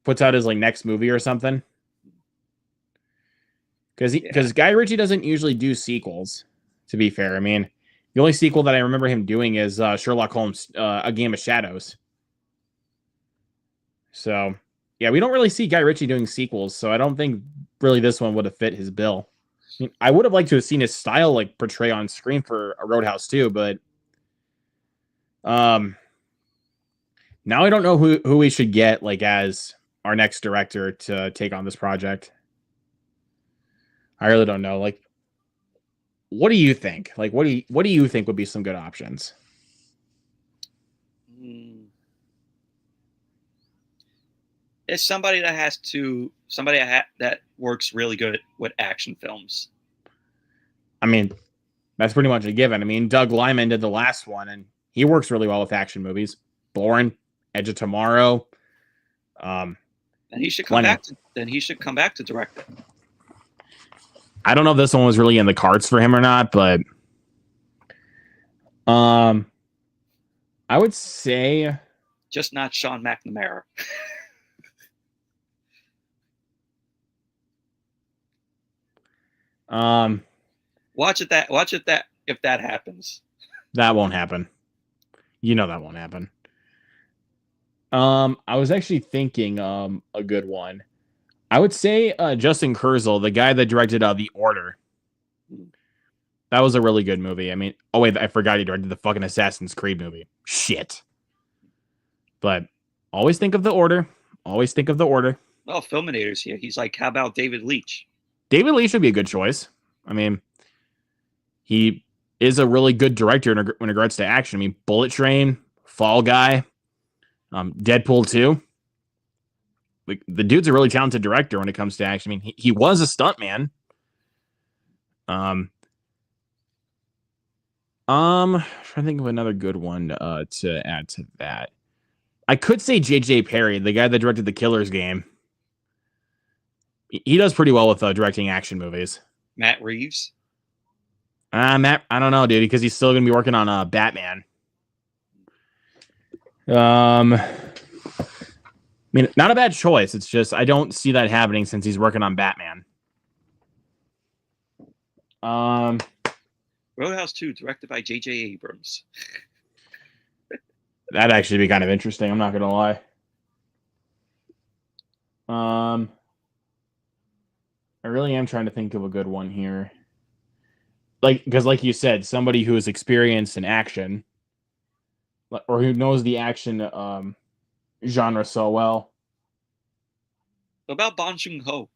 puts out his like next movie or something. because Guy Ritchie doesn't usually do sequels. To be fair, I mean, the only sequel that I remember him doing is Sherlock Holmes: A Game of Shadows. So, yeah, we don't really see Guy Ritchie doing sequels, so I don't think really this one would have fit his bill. I mean, I would have liked to have seen his style like portray on screen for a Roadhouse 2, but now I don't know who we should get like as our next director to take on this project. I really don't know. Like, what do you think? Like, what do you think would be some good options? It's somebody that that works really good with action films. I mean, that's pretty much a given. I mean, Doug Liman did the last one, and he works really well with action movies. Bourne, Edge of Tomorrow. And he should come back. He should come back to direct it. I don't know if this one was really in the cards for him or not, but I would say just not Sean McNamara. Watch it if that happens. That won't happen. You know that won't happen. I was actually thinking a good one. I would say Justin Kurzel, the guy that directed The Order. That was a really good movie. I mean, oh wait, I forgot he directed the fucking Assassin's Creed movie. Shit. But always think of The Order. Always think of The Order. Well, Filminator's here. He's like, how about David Leitch? David Leitch would be a good choice. I mean, he is a really good director in regards to action. I mean, Bullet Train, Fall Guy, Deadpool 2. Like, the dude's a really talented director when it comes to action. I mean, he was a stuntman. Trying to think of another good one to add to that. I could say J.J. Perry, the guy that directed The Killer's Game. He does pretty well with directing action movies. Matt Reeves? Matt, I don't know, dude, because he's still going to be working on Batman. I mean, not a bad choice. It's just I don't see that happening since he's working on Batman. Roadhouse 2, directed by J.J. Abrams. That'd actually be kind of interesting. I'm not going to lie. I really am trying to think of a good one here. Because like you said, somebody who is experienced in action, or who knows the action genre so well. What about Bong Joon-ho?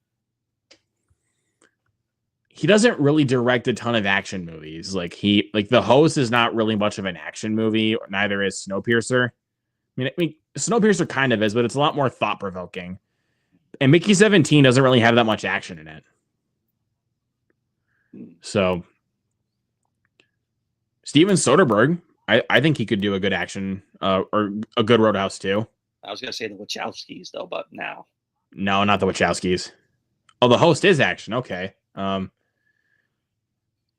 He doesn't really direct a ton of action movies. Like The Host is not really much of an action movie. Neither is Snowpiercer. I mean, Snowpiercer kind of is, but it's a lot more thought provoking. And Mickey 17 doesn't really have that much action in it. So Steven Soderbergh, I think he could do a good action or a good Roadhouse too. I was gonna say the Wachowskis though, but now. No, not the Wachowskis. Oh, The Host is action. Okay.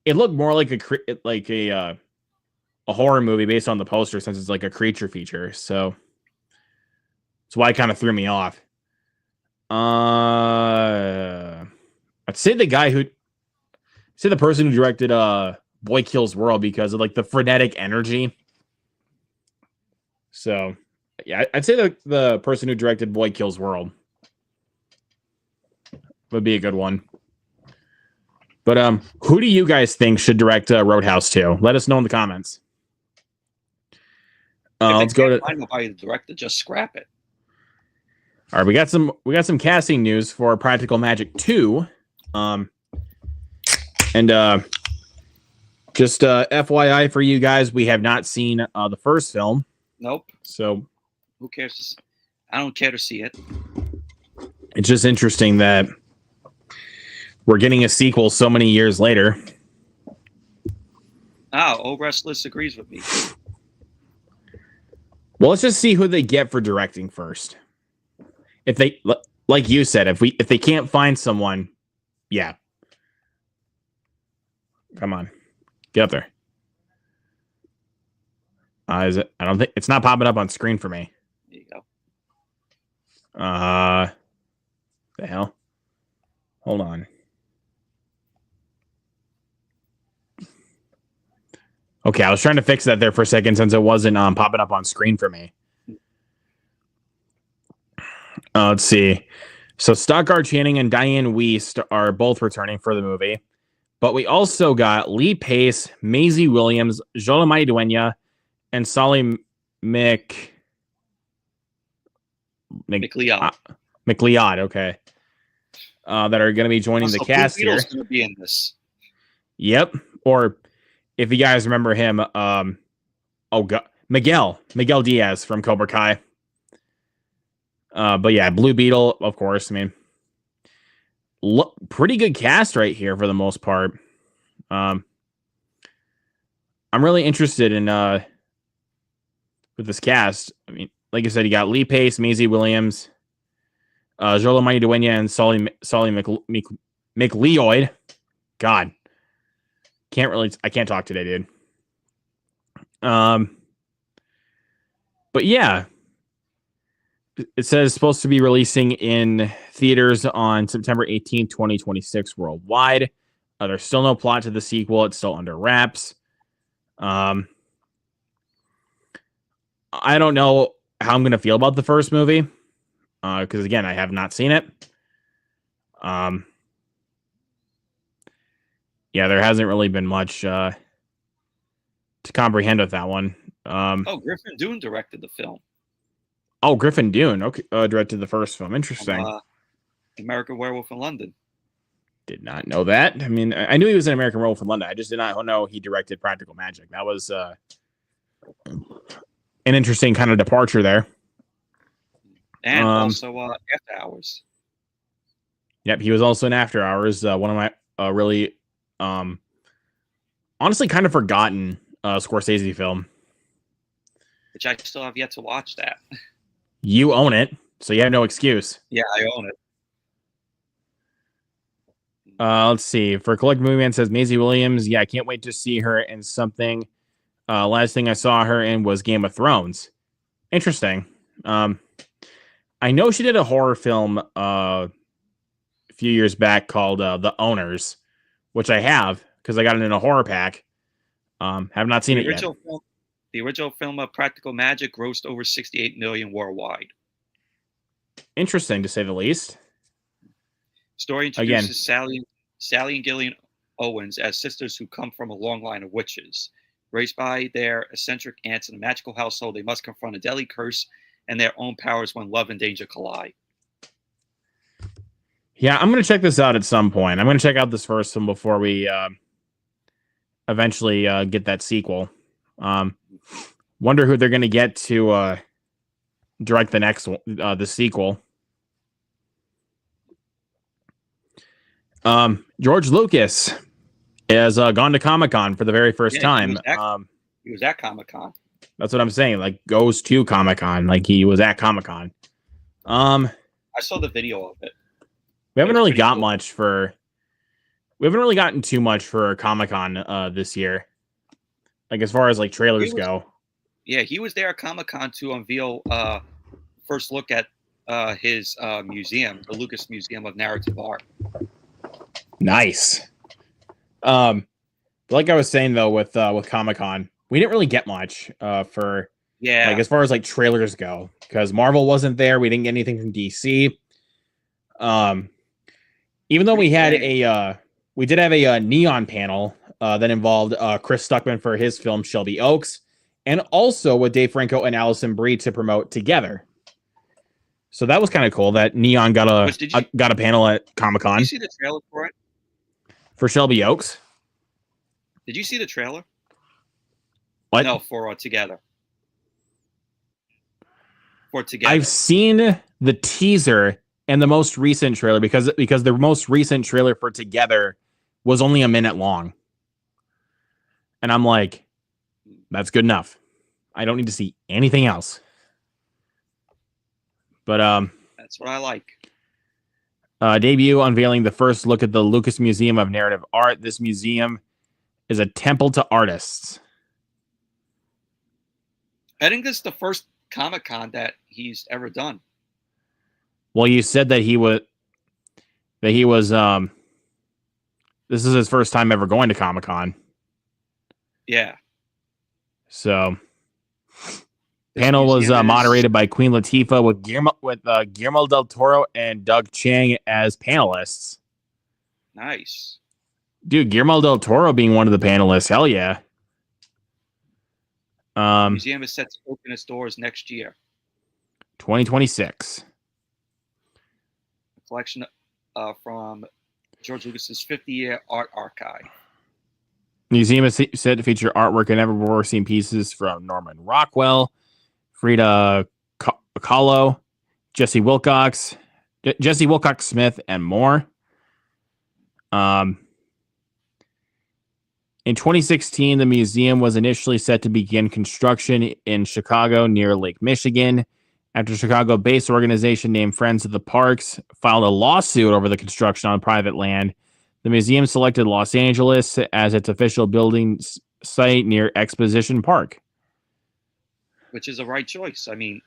It looked more like a horror movie based on the poster, since it's like a creature feature. So that's why it kind of threw me off. I'd say the person who directed Boy Kills World, because of like the frenetic energy. So yeah, I'd say the person who directed Boy Kills World would be a good one. But who do you guys think should direct Roadhouse 2? Let us know in the comments. Let's go to. Find nobody to direct it, just scrap it. All right, we got some casting news for Practical Magic 2. Just FYI for you guys, we have not seen the first film. Nope. So who cares? I don't care to see it. It's just interesting that we're getting a sequel so many years later. Restless agrees with me. Well, let's just see who they get for directing first. If they, like you said, if they can't find someone, yeah. Come on, get up there. Is it? I don't think it's not popping up on screen for me. There you go. The hell? Hold on. Okay, I was trying to fix that there for a second since it wasn't popping up on screen for me. Let's see. So Stockard Channing and Diane Wiest are both returning for the movie. But we also got Lee Pace, Maisie Williams, Jolomai Duenya, and Solly McLeod. McLeod, okay. That are going to be joining the cast here. Going to be in this. Yep. Or if you guys remember him, Miguel Diaz from Cobra Kai. But yeah, Blue Beetle, of course. I mean, pretty good cast right here for the most part. I'm really interested in with this cast. I mean, like I said, you got Lee Pace, Maisie Williams, Jolomai Duenya, and Solly McLeod. God, I can't talk today, dude. But yeah, it says it's supposed to be releasing in theaters on September 18th, 2026 worldwide. There's still no plot to the sequel. It's still under wraps. I don't know how I'm going to feel about the first movie. Because, again, I have not seen it. Yeah, there hasn't really been much to comprehend with that one. Griffin Dunne directed the film. Oh, Griffin Dunne. Okay, directed the first film. Interesting. American Werewolf in London. Did not know that. I mean, I knew he was in American Werewolf in London. I just did not know he directed Practical Magic. That was an interesting kind of departure there. And also After Hours. Yep, he was also in After Hours. One of my really, honestly, kind of forgotten Scorsese film. Which I still have yet to watch that. You own it, so you have no excuse. Yeah, I own it. Let's see. For Collect Movie Man says Maisie Williams. Yeah, I can't wait to see her in something. Last thing I saw her in was Game of Thrones. Interesting. I know she did a horror film a few years back called The Owners, which I have because I got it in a horror pack. Have not seen it yet. The original film of Practical Magic grossed over $68 million worldwide. Interesting, to say the least. Story introduces Sally and Gillian Owens as sisters who come from a long line of witches. Raised by their eccentric aunts in a magical household, they must confront a deadly curse and their own powers when love and danger collide. Yeah, I'm going to check this out at some point. I'm going to check out this first one before we eventually get that sequel. Wonder who they're going to get to direct the next one, the sequel. George Lucas has gone to Comic-Con for the very first time. He was at Comic-Con. That's what I'm saying. Like, goes to Comic-Con. Like, he was at Comic-Con. I saw the video of it. We haven't really got much for. We haven't really gotten too much for Comic-Con this year. Like, as far as like trailers go. Yeah, he was there at Comic-Con to unveil first look at his museum, the Lucas Museum of Narrative Art. Nice. Like I was saying though, with Comic-Con, we didn't really get much for like as far as like trailers go, because Marvel wasn't there. We didn't get anything from DC. Even though we had we did have a neon panel that involved Chris Stuckman for his film Shelby Oaks, and also with Dave Franco and Allison Brie to promote together. So that was kind of cool that Neon got a panel at Comic-Con. Did you see the trailer for it? For Shelby Oaks? Did you see the trailer? What? No, for Together. For Together. I've seen the teaser and the most recent trailer because the most recent trailer for Together was only a minute long. And I'm like, that's good enough. I don't need to see anything else. But that's what I like. Debut unveiling the first look at the Lucas Museum of Narrative Art. This museum is a temple to artists. I think this is the first Comic-Con that he's ever done. Well, you said that he was this is his first time ever going to Comic-Con. Yeah. So, panel was moderated by Queen Latifah with Guillermo del Toro and Doug Chiang as panelists. Nice. Dude, Guillermo del Toro being one of the panelists. Hell yeah. The museum is set to open its doors next year. 2026. A collection from George Lucas's 50-year art archive. The museum is said to feature artwork and never before seen pieces from Norman Rockwell, Frida Kahlo, Jesse Wilcox Smith, and more. In 2016, the museum was initially set to begin construction in Chicago near Lake Michigan. After Chicago-based organization named Friends of the Parks filed a lawsuit over the construction on private land, the museum selected Los Angeles as its official building site near Exposition Park. Which is a right choice. I mean,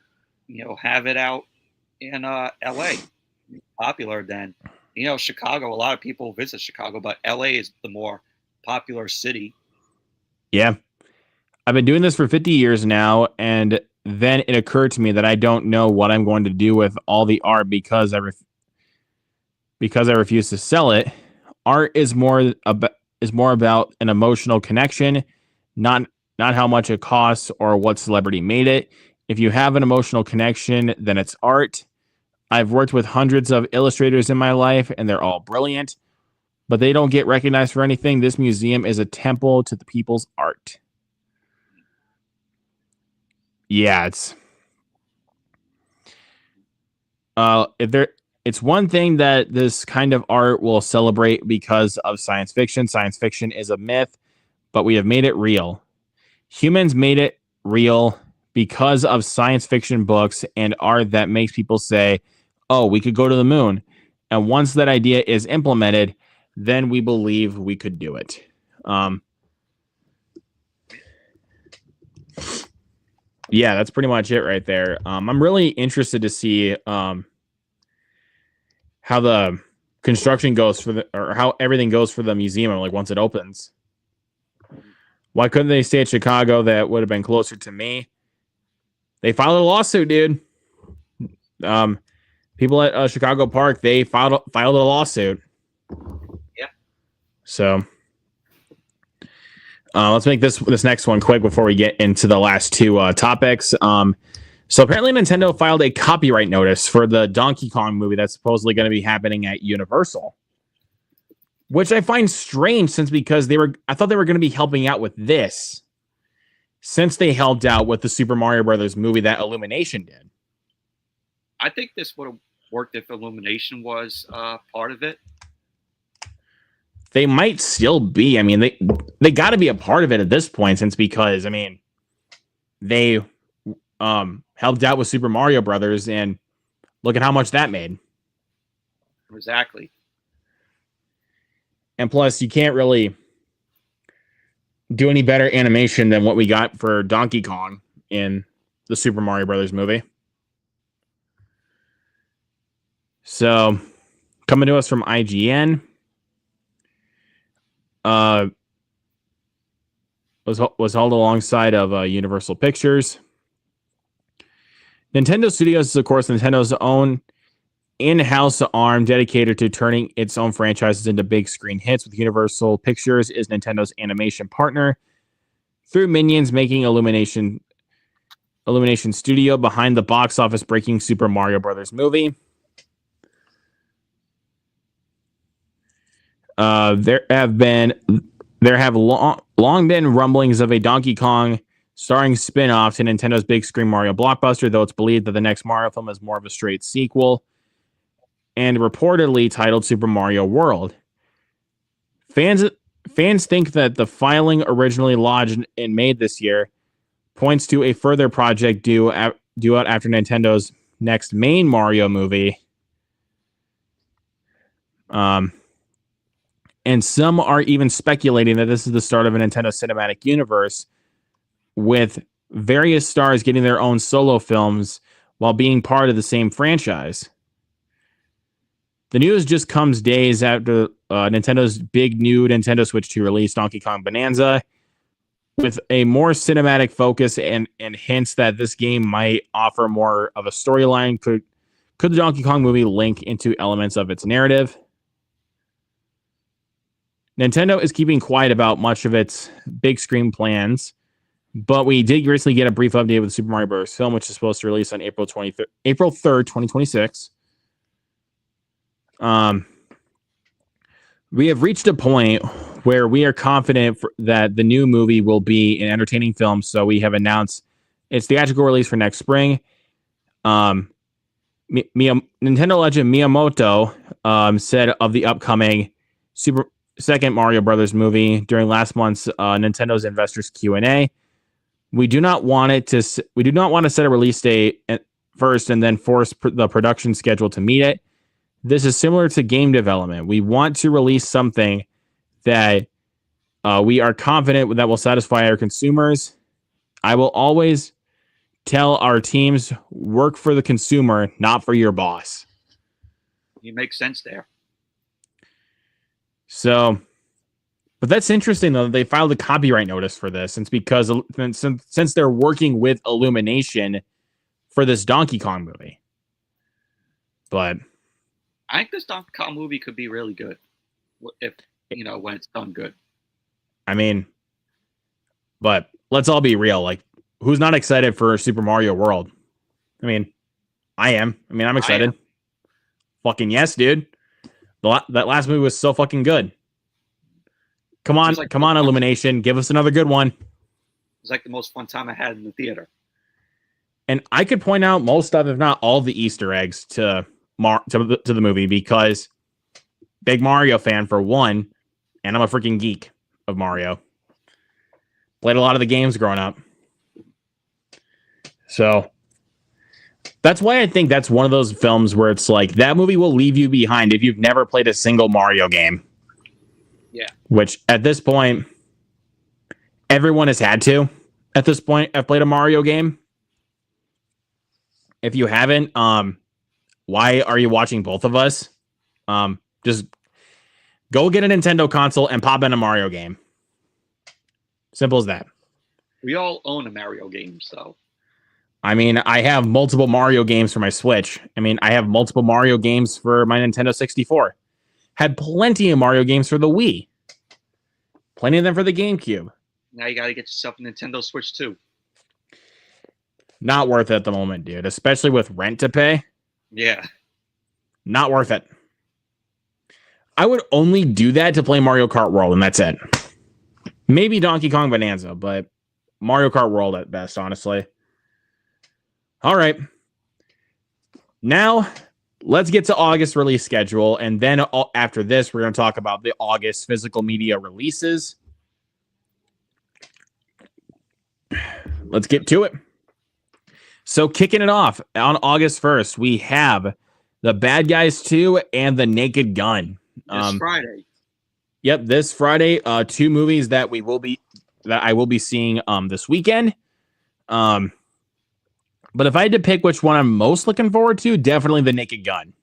have it out in L.A. Popular than, Chicago. A lot of people visit Chicago, but L.A. is the more popular city. Yeah. I've been doing this for 50 years now, and then it occurred to me that I don't know what I'm going to do with all the art because I refuse to sell it. Art is more about an emotional connection, not how much it costs or what celebrity made it. If you have an emotional connection, then it's art. I've worked with hundreds of illustrators in my life, and they're all brilliant, but they don't get recognized for anything. This museum is a temple to the people's art. Yeah, it's one thing that this kind of art will celebrate because of science fiction. Science fiction is a myth, but we have made it real. Humans made it real because of science fiction books and art that makes people say, oh, we could go to the moon. And once that idea is implemented, then we believe we could do it. Yeah, that's pretty much it right there. I'm really interested to see how the construction goes or how everything goes for the museum, like once it opens. Why couldn't they stay at Chicago? That would have been closer to me. They filed a lawsuit, dude. People at Chicago Park, they filed a lawsuit. Yeah. So let's make this next one quick before we get into the last two topics. So apparently Nintendo filed a copyright notice for the Donkey Kong movie that's supposedly going to be happening at Universal, which I find strange because I thought they were going to be helping out with this, since they helped out with the Super Mario Brothers movie that Illumination did. I think this would have worked if Illumination was part of it. They might still be. I mean, they got to be a part of it at this point, because I mean, they helped out with Super Mario Brothers, and look at how much that made. Exactly. And plus, you can't really do any better animation than what we got for Donkey Kong in the Super Mario Brothers movie. So, coming to us from IGN, was held alongside of Universal Pictures. Nintendo Studios is, of course, Nintendo's own in-house arm dedicated to turning its own franchises into big screen hits, with Universal Pictures is Nintendo's animation partner through Minions, making Illumination Studio behind the box office breaking Super Mario Brothers movie. There have long been rumblings of a Donkey Kong starring spin-off to Nintendo's big screen Mario blockbuster, though it's believed that the next Mario film is more of a straight sequel and reportedly titled Super Mario World. Fans think that the filing originally lodged in May this year points to a further project due out after Nintendo's next main Mario movie. And some are even speculating that this is the start of a Nintendo Cinematic Universe, with various stars getting their own solo films while being part of the same franchise. The news just comes days after Nintendo's big new Nintendo Switch 2 release, Donkey Kong Bonanza, with a more cinematic focus and hints that this game might offer more of a storyline. Could the Donkey Kong movie link into elements of its narrative? Nintendo is keeping quiet about much of its big screen plans, but we did recently get a brief update with the Super Mario Bros. Film, which is supposed to release on April 3rd, 2026. We have reached a point where we are confident that the new movie will be an entertaining film, so we have announced its theatrical release for next spring. Nintendo legend Miyamoto said of the upcoming second Mario Brothers movie during last month's Nintendo's Investors Q&A. We do not want to set a release date first and then force the production schedule to meet it. This is similar to game development. We want to release something that we are confident that will satisfy our consumers. I will always tell our teams, work for the consumer, not for your boss. You make sense there. So, but that's interesting though. They filed a copyright notice for this. It's because since they're working with Illumination for this Donkey Kong movie. But I think this Donkey Kong movie could be really good if when it's done good. I mean, but let's all be real. Like, who's not excited for Super Mario World? I mean, I am. I mean, I'm excited. Fucking yes, dude. That last movie was so fucking good. Come on, Illumination. Give us another good one. It was like the most fun time I had in the theater. And I could point out most of, if not all, the Easter eggs to the movie because big Mario fan for one, and I'm a freaking geek of Mario. Played a lot of the games growing up. So that's why I think that's one of those films where it's like that movie will leave you behind if you've never played a single Mario game. Yeah. Which at this point, everyone has had to. At this point, I've played a Mario game. If you haven't, why are you watching both of us? Just go get a Nintendo console and pop in a Mario game. Simple as that. We all own a Mario game, so. I mean, I have multiple Mario games for my Switch. I mean, I have multiple Mario games for my Nintendo 64. Had plenty of Mario games for the Wii. Plenty of them for the GameCube. Now you got to get yourself a Nintendo Switch too. Not worth it at the moment, dude. Especially with rent to pay. Yeah. Not worth it. I would only do that to play Mario Kart World, and that's it. Maybe Donkey Kong Bonanza, but Mario Kart World at best, honestly. All right. Now, let's get to August release schedule, and then after this, we're going to talk about the August physical media releases. Let's get to it. So, kicking it off on August 1st, we have The Bad Guys 2 and The Naked Gun. This Friday. Yep, this Friday. Two movies that I will be seeing this weekend. But if I had to pick which one I'm most looking forward to, definitely The Naked Gun.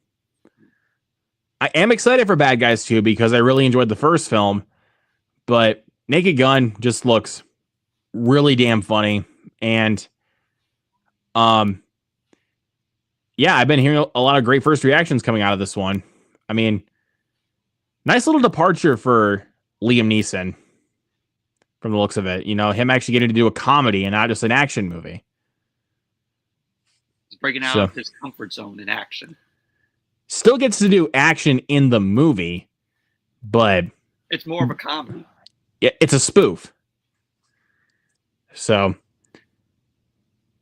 I am excited for Bad Guys 2 because I really enjoyed the first film, but Naked Gun just looks really damn funny. And yeah, I've been hearing a lot of great first reactions coming out of this one. I mean, nice little departure for Liam Neeson from the looks of it. You know, him actually getting to do a comedy and not just an action movie. He's breaking out of his comfort zone in action. Still gets to do action in the movie, but it's more of a comedy. Yeah, it's a spoof. So,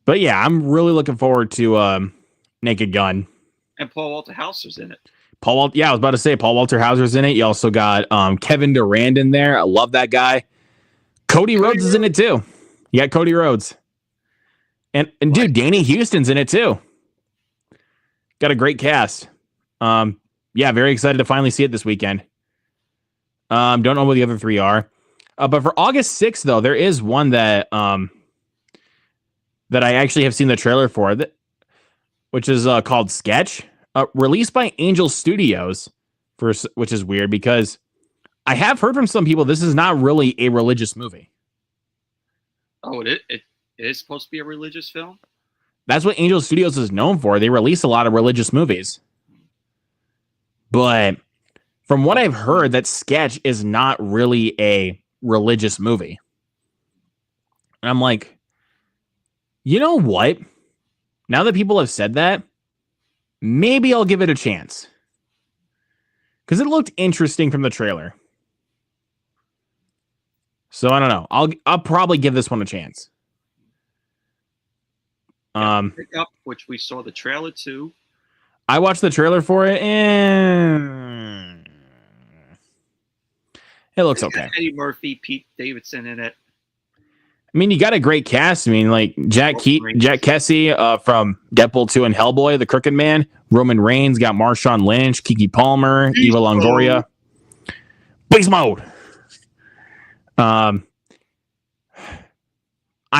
but yeah, I'm really looking forward to Naked Gun. And Paul Walter Hauser's in it. I was about to say Paul Walter Hauser's in it. You also got Kevin Durand in there. I love that guy. Cody Rhodes is in it too. You got Cody Rhodes. And dude, Danny Houston's in it too. Got a great cast. Yeah, very excited to finally see it this weekend. Don't know what the other three are. But for August 6th, though, there is one that that I actually have seen the trailer for, which is called Sketch, released by Angel Studios, which is weird because I have heard from some people this is not really a religious movie. Oh, it is supposed to be a religious film? That's what Angel Studios is known for. They release a lot of religious movies. But from what I've heard, that Sketch is not really a religious movie. And I'm like, you know what? Now that people have said that, maybe I'll give it a chance. Because it looked interesting from the trailer. So I don't know. I'll probably give this one a chance. Which we saw the trailer to. I watched the trailer for it, and it looks okay. Eddie Murphy, Pete Davidson in it. I mean, you got a great cast. I mean, like Jack Kesey from Deadpool 2 and Hellboy, the Crooked Man. Roman Reigns, got Marshawn Lynch, Keke Palmer, Eva Longoria. Beast mode. I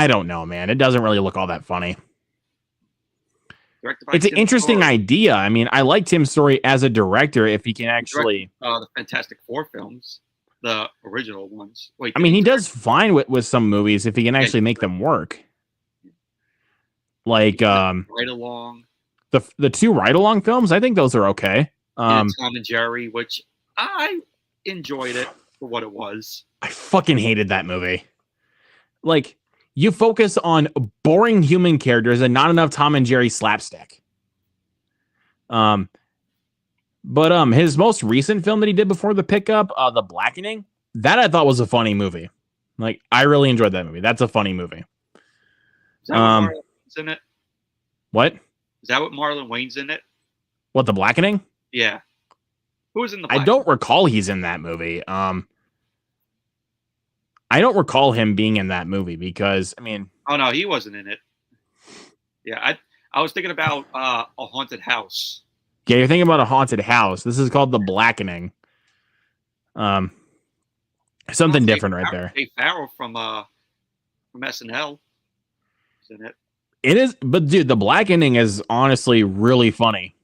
don't know, man. It doesn't really look all that funny. It's an interesting idea. I mean, I like Tim Story as a director if he can actually... the Fantastic Four films, the original ones. Wait, I mean, he does fine with some movies if he can actually make them work. Like... Ride Along. The two ride-along films, I think those are okay. Tom and Jerry, which I enjoyed it for what it was. I fucking hated that movie. Like... You focus on boring human characters and not enough Tom and Jerry slapstick. But his most recent film that he did before The Pickup, The Blackening, that I thought was a funny movie. Like, I really enjoyed that movie. That's a funny movie. Is that what Marlon Wayne's in it? What? Is that what Marlon Wayne's in it? What, The Blackening? Yeah. Who was in The Blackening? I don't recall he's in that movie. I don't recall him being in that movie because, I mean... Oh, no, he wasn't in it. Yeah, I was thinking about A Haunted House. Yeah, you're thinking about A Haunted House. This is called The Blackening. Something different right there. Dave Farrell from SNL is in it. It is, but dude, The Blackening is honestly really funny.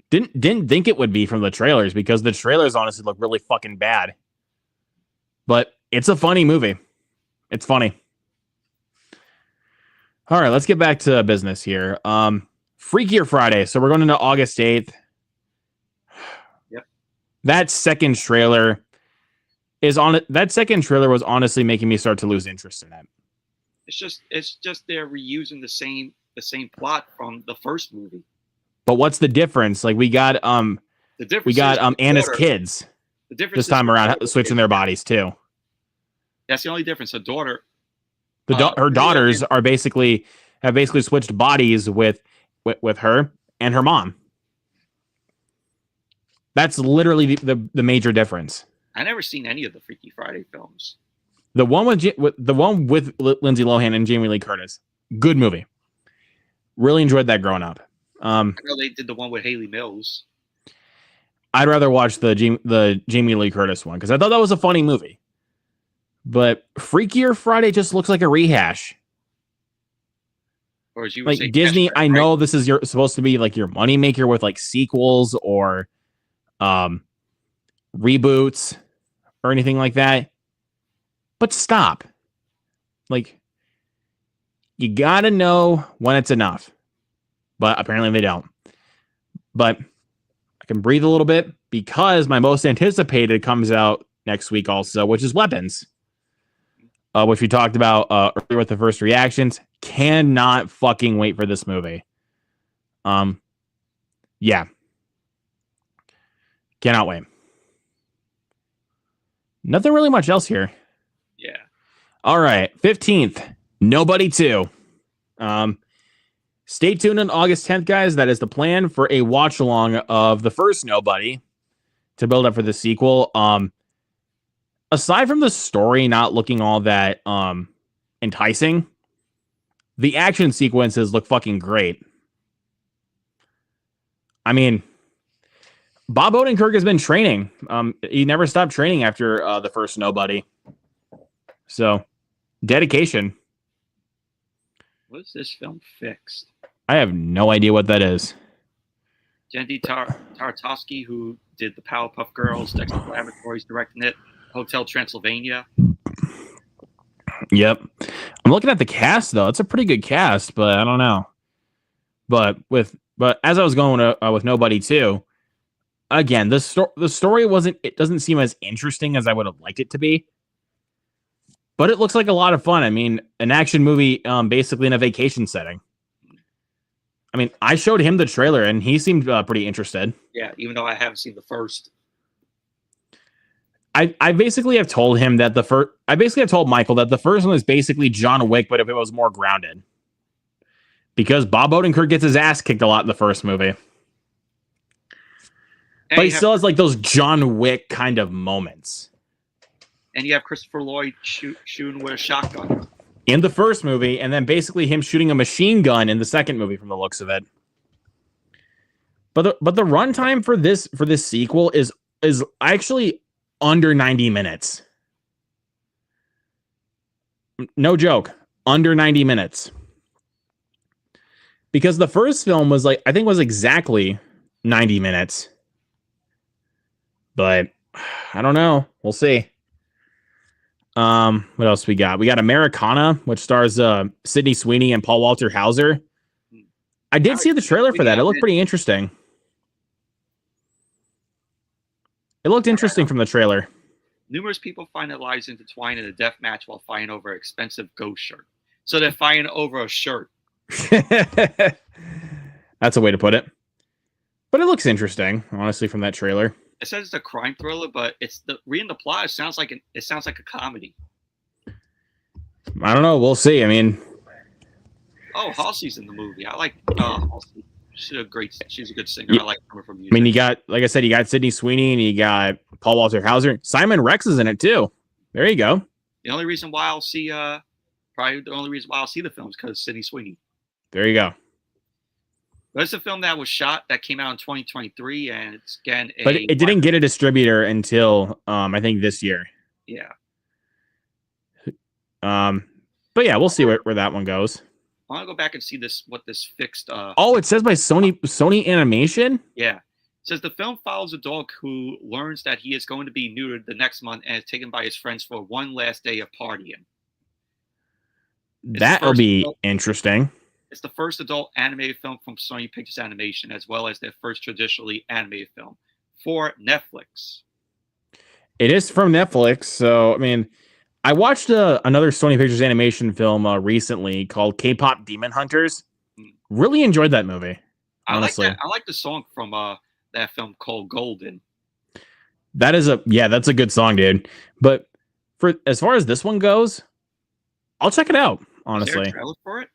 Didn't think it would be from the trailers because the trailers honestly look really fucking bad. But it's a funny movie. It's funny. All right, let's get back to business here. Freakier Friday. So we're going into August 8th. Yep. That second trailer was honestly making me start to lose interest in it. It's just they're reusing the same plot from the first movie. But what's the difference? Like we got Anna's kids. The difference this time around switching their bodies too. That's the only difference. Her daughter, her daughters have basically switched bodies with her and her mom. That's literally the major difference. I never seen any of the Freaky Friday films. The one with Lindsay Lohan and Jamie Lee Curtis, good movie. Really enjoyed that growing up. I know they did the one with Haley Mills. I'd rather watch the Jamie Lee Curtis one because I thought that was a funny movie. But Freakier Friday just looks like a rehash. Or as you would say, Disney, I know this is supposed to be like your moneymaker with like sequels or reboots or anything like that. But stop. Like, you gotta know when it's enough. But apparently they don't. But I can breathe a little bit because my most anticipated comes out next week also, which is Weapons. Which we talked about earlier with the first reactions. Cannot fucking wait for this movie. Yeah. Cannot wait. Nothing really much else here. Yeah. All right. 15th. Nobody 2. Stay tuned on August 10th, guys. That is the plan for a watch along of the first Nobody to build up for the sequel. Aside from the story not looking all that enticing, the action sequences look fucking great. I mean, Bob Odenkirk has been training. He never stopped training after the first Nobody. So, dedication. What is this film fixed? I have no idea what that is. Jendy Tartakovsky, who did the Powerpuff Girls, Dexter Laboratories directing it, Hotel Transylvania. Yep. I'm looking at the cast though. It's a pretty good cast, but I don't know. But as I was going with Nobody too, again, the story doesn't seem as interesting as I would have liked it to be. But it looks like a lot of fun. I mean, an action movie basically in a vacation setting. I mean, I showed him the trailer and he seemed pretty interested. Yeah, even though I haven't seen the first. I basically have told him that have told Michael that the first one is basically John Wick, but if it was more grounded. Because Bob Odenkirk gets his ass kicked a lot in the first movie. But he still has like those John Wick kind of moments. And you have Christopher Lloyd shooting with a shotgun. In the first movie, and then basically him shooting a machine gun in the second movie from the looks of it. But the runtime for this sequel is actually under 90 minutes. No joke. Under 90 minutes. Because the first film was I think was exactly 90 minutes. But I don't know. We'll see. What else we got? We got Americana, which stars Sydney Sweeney and Paul Walter Hauser. I did see the trailer for that. It looked pretty interesting. It looked interesting from the trailer. Numerous people find their lives intertwined in a death match while fighting over an expensive ghost shirt. So they're fighting over a shirt. That's a way to put it. But it looks interesting, honestly, from that trailer. It says it's a crime thriller, but reading the plot, it sounds like a comedy. I don't know. We'll see. I mean, Halsey's in the movie. I like Halsey. She's a good singer. Yeah. I like her from music. I mean, you got, like I said, you got Sydney Sweeney and you got Paul Walter Hauser. Simon Rex is in it too. There you go. The only reason why I'll see the film is because Sydney Sweeney. There you go. But it's a film that was shot that came out in 2023, and it's again. But it didn't get a distributor until I think this year. Yeah. But yeah, we'll see where that one goes. I want to go back and see what this fixed. It says by Sony Animation. Yeah, it says the film follows a dog who learns that he is going to be neutered the next month and is taken by his friends for one last day of partying. That'll be interesting. It's the first adult animated film from Sony Pictures Animation, as well as their first traditionally animated film for Netflix. It is from Netflix, so I mean, I watched another Sony Pictures Animation film recently called K-Pop Demon Hunters. Really enjoyed that movie. Honestly, I like the song from that film called Golden. That's a good song, dude. But as far as this one goes, I'll check it out. Honestly, is there a trailer for it?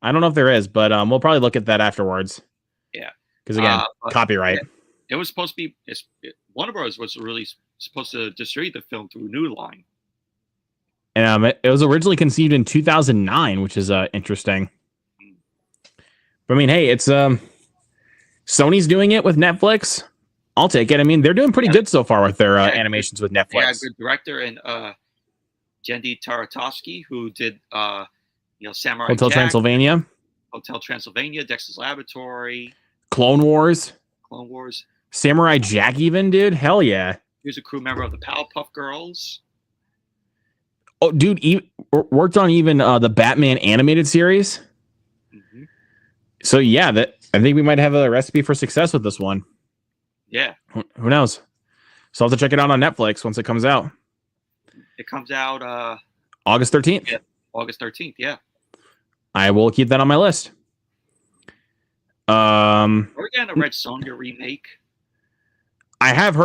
I don't know if there is, but we'll probably look at that afterwards. Yeah, because again, copyright. Yeah, it was supposed to be. Warner Bros. Was really supposed to distribute the film through New Line. And it was originally conceived in 2009, which is interesting. But I mean, hey, it's Sony's doing it with Netflix. I'll take it. I mean, they're doing pretty good so far with their animations with Netflix. Yeah, good director and Jendi Tartakovsky, who did Samurai Hotel Jack, Transylvania, Dexter's Laboratory, Clone Wars, Samurai Jack, even, dude. Hell yeah. He was a crew member of the Powerpuff Girls. Oh, dude, worked on even the Batman animated series. Mm-hmm. So yeah, I think we might have a recipe for success with this one. Yeah. Who knows? So I'll have to check it out on Netflix once it comes out. It comes out August 13th. Yeah, August 13th, yeah. I will keep that on my list. We're getting a Red Sonja remake. I have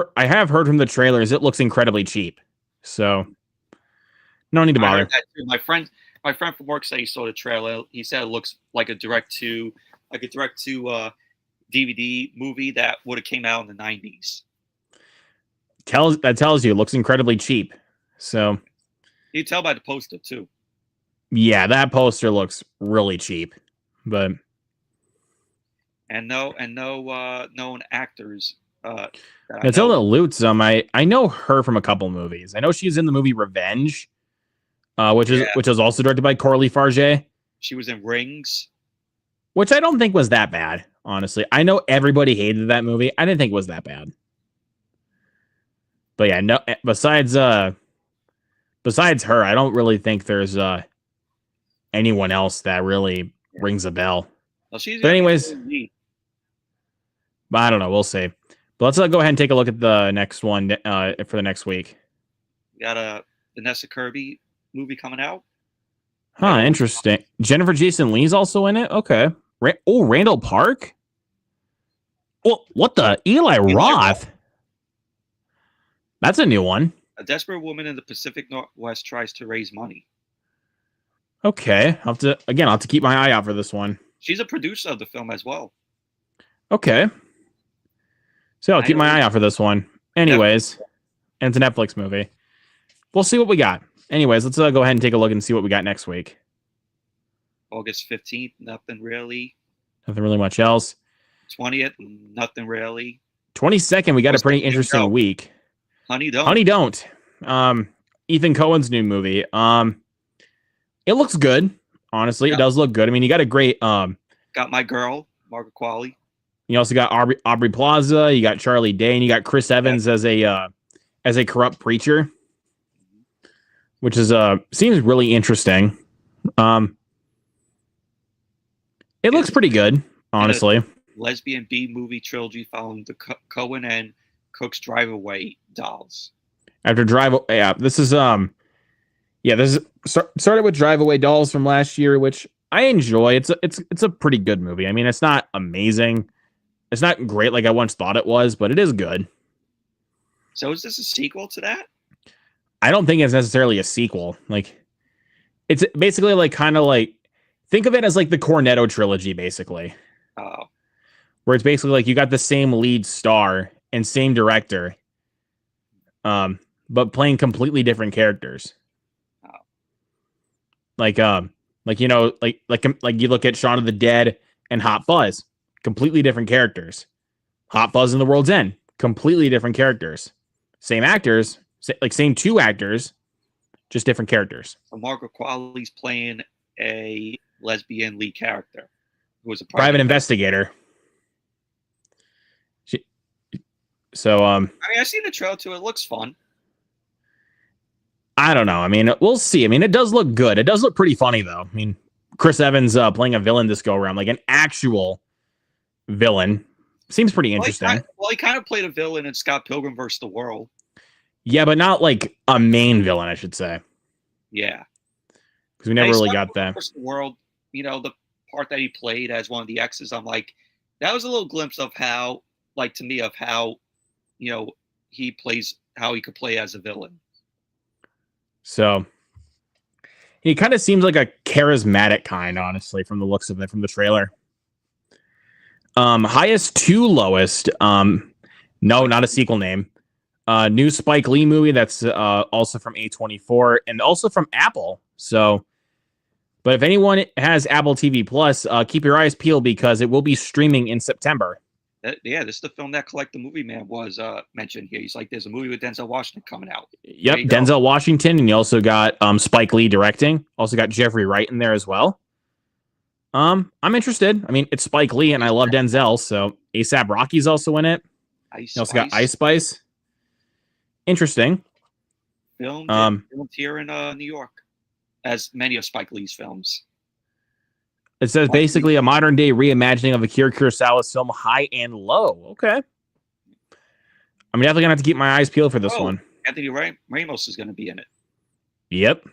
heard from the trailers it looks incredibly cheap. So no need to bother. My friend from work said he saw the trailer. He said it looks like a direct to DVD movie that would have came out in the 90s. That tells you it looks incredibly cheap. So you can tell by the poster too. Yeah, that poster looks really cheap. But and no known actors. Matilda Lutz, I know her from a couple movies. I know she's in the movie Revenge, which is also directed by Coralie Farge. She was in Rings, which I don't think was that bad, honestly. I know everybody hated that movie. I didn't think it was that bad. But yeah, no. Besides besides her, I don't really think there's anyone else that really rings a bell. Well, she's but anyways, I don't know. We'll see. But let's go ahead and take a look at the next one for the next week. We got a Vanessa Kirby movie coming out. Huh, interesting. Jennifer Jason Leigh's also in it? Okay. Randall Park? Well, what the? Eli Roth? That's a new one. A desperate woman in the Pacific Northwest tries to raise money. Okay. I'll have to keep my eye out for this one. She's a producer of the film as well. Okay. So I'll keep my eye out for this one. Anyways, and it's a Netflix movie. We'll see what we got. Anyways, let's go ahead and take a look and see what we got next week. August 15th, nothing really. Nothing really much else. 20th, nothing really. 22nd, we got a pretty interesting week. Honey Don't. Honey Don't. Ethan Cohen's new movie. It looks good. Honestly, It does look good. I mean, you got a great got my girl, Margaret Qualley. You also got Aubrey Plaza, you got Charlie Day, and you got Chris Evans as a corrupt preacher, which is seems really interesting. It looks pretty good, honestly. Lesbian B movie trilogy following the Cohen and Cook's Drive Away dolls. After this is started with Drive Away Dolls from last year, which I enjoy. It's a pretty good movie. I mean, it's not amazing. It's not great like I once thought it was, but it is good. So is this a sequel to that? I don't think it's necessarily a sequel. Like, it's basically like kind of like, think of it as like the Cornetto trilogy, basically. Oh. Where it's basically like you got the same lead star and same director, but playing completely different characters. Oh. Like you look at Shaun of the Dead and Hot Fuzz, completely different characters. Hot Fuzz and The World's End, completely different characters. Same actors, same two actors, just different characters. So Margaret Qualley's playing a lesbian lead character who was a private investigator. I mean, I see the trailer too. It looks fun. I don't know. I mean, we'll see. I mean, it does look good. It does look pretty funny, though. I mean, Chris Evans playing a villain this go around, like an actual villain, seems pretty interesting. He kind of played a villain in Scott Pilgrim vs. the World. Yeah, but not like a main villain, I should say. Yeah, because we never really got that. The World, the part that he played as one of the exes, I'm like, that was a little glimpse of how, like, to me, of how, he plays, how he could play as a villain. So he kind of seems like a charismatic kind, honestly, from the looks of it, from the trailer. Highest to lowest. No, not a sequel name. New Spike Lee movie that's also from A24 and also from Apple. So, but if anyone has Apple TV Plus, keep your eyes peeled because it will be streaming in September. This is the film that Collect the Movie Man was mentioned here. He's like, there's a movie with Denzel Washington coming out. Yep, Denzel Washington, and you also got Spike Lee directing. Also got Jeffrey Wright in there as well. I'm interested. I mean, it's Spike Lee, and I love Denzel, so A$AP Rocky's also in it. You also got Ice Spice. Interesting. Filmed here in New York, as many of Spike Lee's films. It says basically a modern day reimagining of Akira Kurosawa's film High and Low. Okay. I'm definitely going to have to keep my eyes peeled for this one. Anthony Ramos is going to be in it. Yep.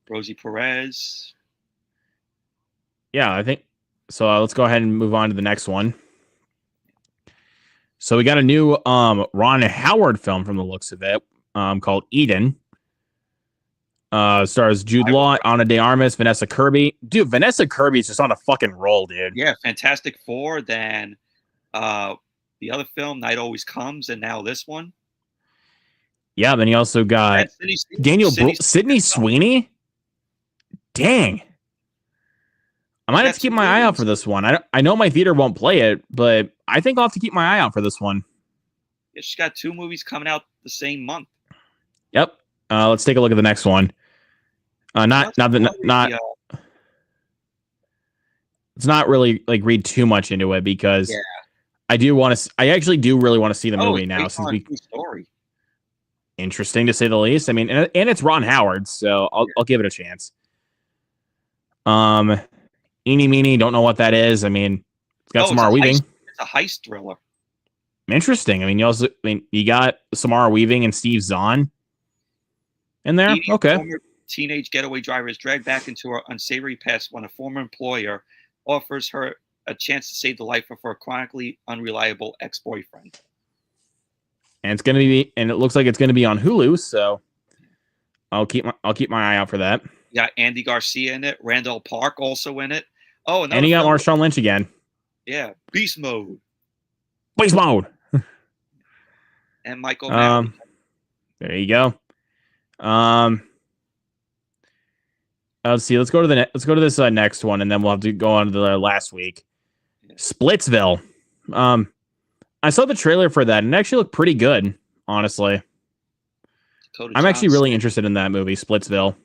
Rosie Perez. Yeah, I think so. Let's go ahead and move on to the next one. So we got a new Ron Howard film from the looks of it called Eden. Stars Jude Law, Ana de Armas, Vanessa Kirby. Dude, Vanessa Kirby's just on a fucking roll, dude. Yeah, Fantastic Four, then the other film, Night Always Comes, and now this one. Yeah, then you also got Sydney Sweeney. Dang. I might have to keep my eye out for this one. I know my theater won't play it, but I think I'll have to keep my eye out for this one. Yeah, she's got 2 movies coming out the same month. Yep. Let's take a look at the next one. Let's not really like read too much into it because I actually do really want to see the movie now. Since story. interesting to say the least. I mean, and it's Ron Howard, so I'll give it a chance. Eeny Meeny, don't know what that is. I mean, it's got Samara Weaving. It's a heist thriller. Interesting. I mean, you got Samara Weaving and Steve Zahn in there. Edie, okay. Former teenage getaway driver is dragged back into her unsavory past when a former employer offers her a chance to save the life of her chronically unreliable ex-boyfriend. And it looks like it's gonna be on Hulu, so I'll keep my eye out for that. You got Andy Garcia in it, Randall Park also in it. Oh, and you got Marshawn Lynch again. Yeah, Beast Mode. Beast Mode. And Michael Mann. There you go. Let's see. Let's go to this next one, and then we'll have to go on to the last week. Yeah. Splitsville. I saw the trailer for that, and it actually looked pretty good, honestly. I'm actually really interested in that movie, Splitsville.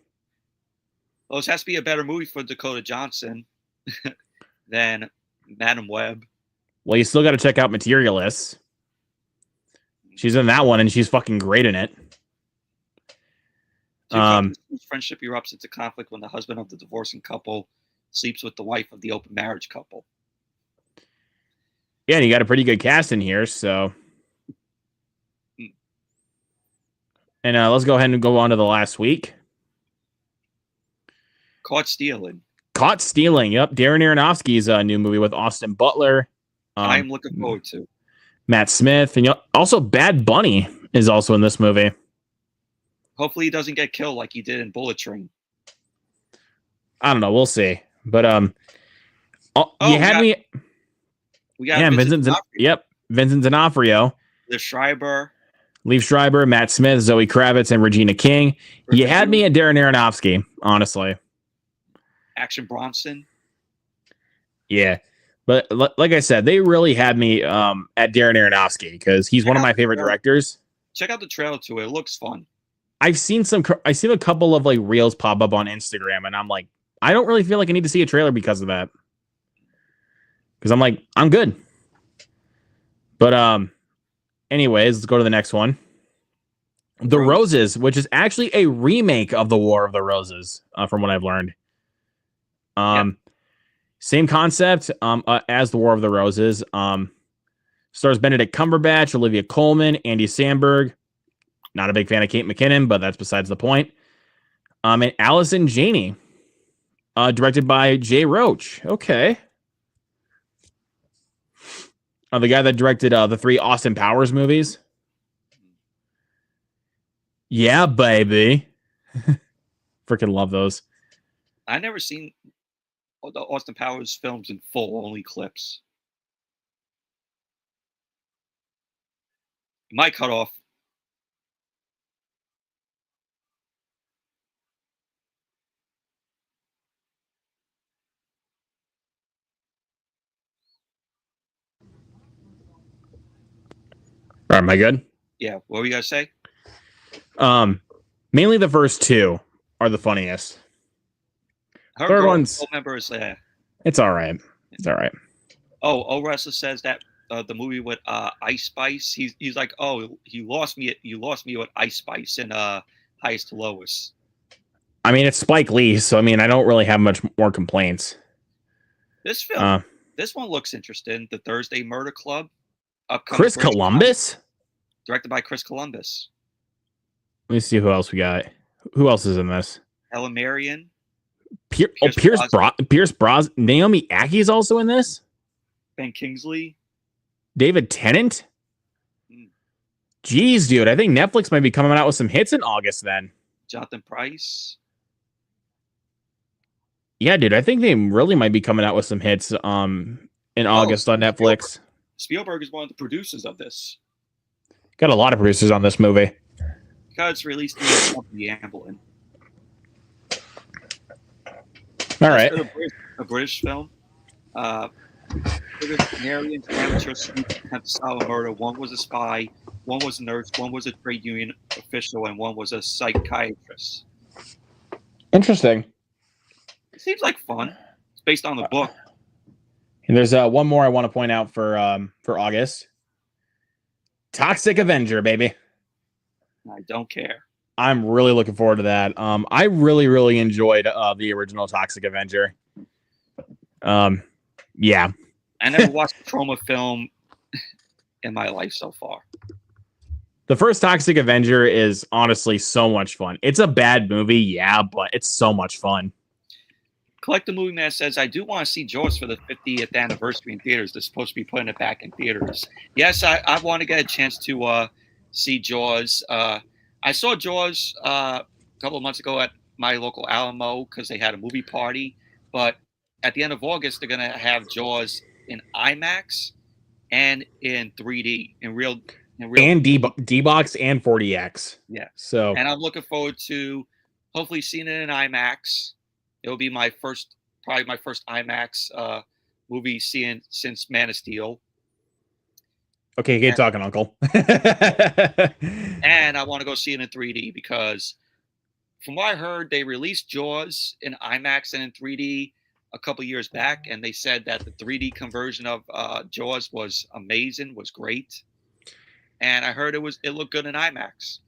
Well, this has to be a better movie for Dakota Johnson than Madam Web. Well, you still got to check out Materialists. She's in that one, and she's fucking great in it. Friendship erupts into conflict when the husband of the divorcing couple sleeps with the wife of the open marriage couple. Yeah, and you got a pretty good cast in here, so. And let's go ahead and go on to the last week. Caught Stealing. Caught Stealing. Yep, Darren Aronofsky's new movie with Austin Butler. I'm looking forward to. Matt Smith, and also Bad Bunny is also in this movie. Hopefully he doesn't get killed like he did in Bullet Train. I don't know. We'll see. But you had me. We got Vincent D'Onofrio. Liev Schreiber, Matt Smith, Zoe Kravitz, and Regina King. You had me at Darren Aronofsky, honestly. Action Bronson. Yeah. But like I said, they really had me at Darren Aronofsky because he's one of my favorite directors. Check out the trailer to it. It looks fun. I've seen a couple of like reels pop up on Instagram, and I'm like, I don't really feel like I need to see a trailer because of that. Because I'm like, I'm good. But anyways, let's go to the next one. The Roses, which is actually a remake of The War of the Roses, from what I've learned. Same concept as The War of the Roses. Stars Benedict Cumberbatch, Olivia Colman, Andy Samberg. Not a big fan of Kate McKinnon, but that's besides the point. And Allison Janney, directed by Jay Roach. Okay. The guy that directed the 3 Austin Powers movies. Yeah, baby. Freaking love those. I never seen the Austin Powers films in full, only clips. My cutoff. Am I good? Yeah. What were you gonna say? Mainly the first 2 are the funniest. Third one's members. It's all right. It's all right. Oh, Wrestler says that the movie with Ice Spice. He's like, oh, you lost me with Ice Spice and Highest to Lowest. I mean, it's Spike Lee, so I mean, I don't really have much more complaints. This film, this one looks interesting. The Thursday Murder Club. Chris Columbus? Directed by Chris Columbus. Let me see who else we got. Who else is in this? Helen Marion. Pierce Brosnan. Naomi Ackie is also in this? Ben Kingsley. David Tennant? Jeez, dude. I think Netflix might be coming out with some hits in August then. Jonathan Pryce. Yeah, dude. I think they really might be coming out with some hits in August on Netflix. Spielberg is one of the producers of this. Got a lot of producers on this movie. Because it's released in the Amblin. All right. A British film. Marion amateur attempt to solve a murder. One was a spy, one was a nurse, one was a trade union official, and one was a psychiatrist. Interesting. It seems like fun. It's based on the book. And there's one more I want to point out for August. Toxic Avenger, baby. I don't care. I'm really looking forward to that. I really enjoyed the original Toxic Avenger. Yeah. I never watched a Troma film in my life so far. The first Toxic Avenger is honestly so much fun. It's a bad movie, yeah, but it's so much fun. Collector Movie Man says, I do want to see Jaws for the 50th anniversary in theaters. They're supposed to be putting it back in theaters. Yes, I want to get a chance to see Jaws. I saw Jaws a couple of months ago at my local Alamo because they had a movie party. But at the end of August, they're going to have Jaws in IMAX and in 3D, in real and D-Box and 4DX. Yeah. So, and I'm looking forward to hopefully seeing it in IMAX. It will be probably my first IMAX movie seeing since Man of Steel. Okay, keep talking, Uncle. And I want to go see it in 3D because from what I heard, they released Jaws in IMAX and in 3D a couple years back, and they said that the 3D conversion of Jaws was amazing, was great. And I heard it looked good in IMAX.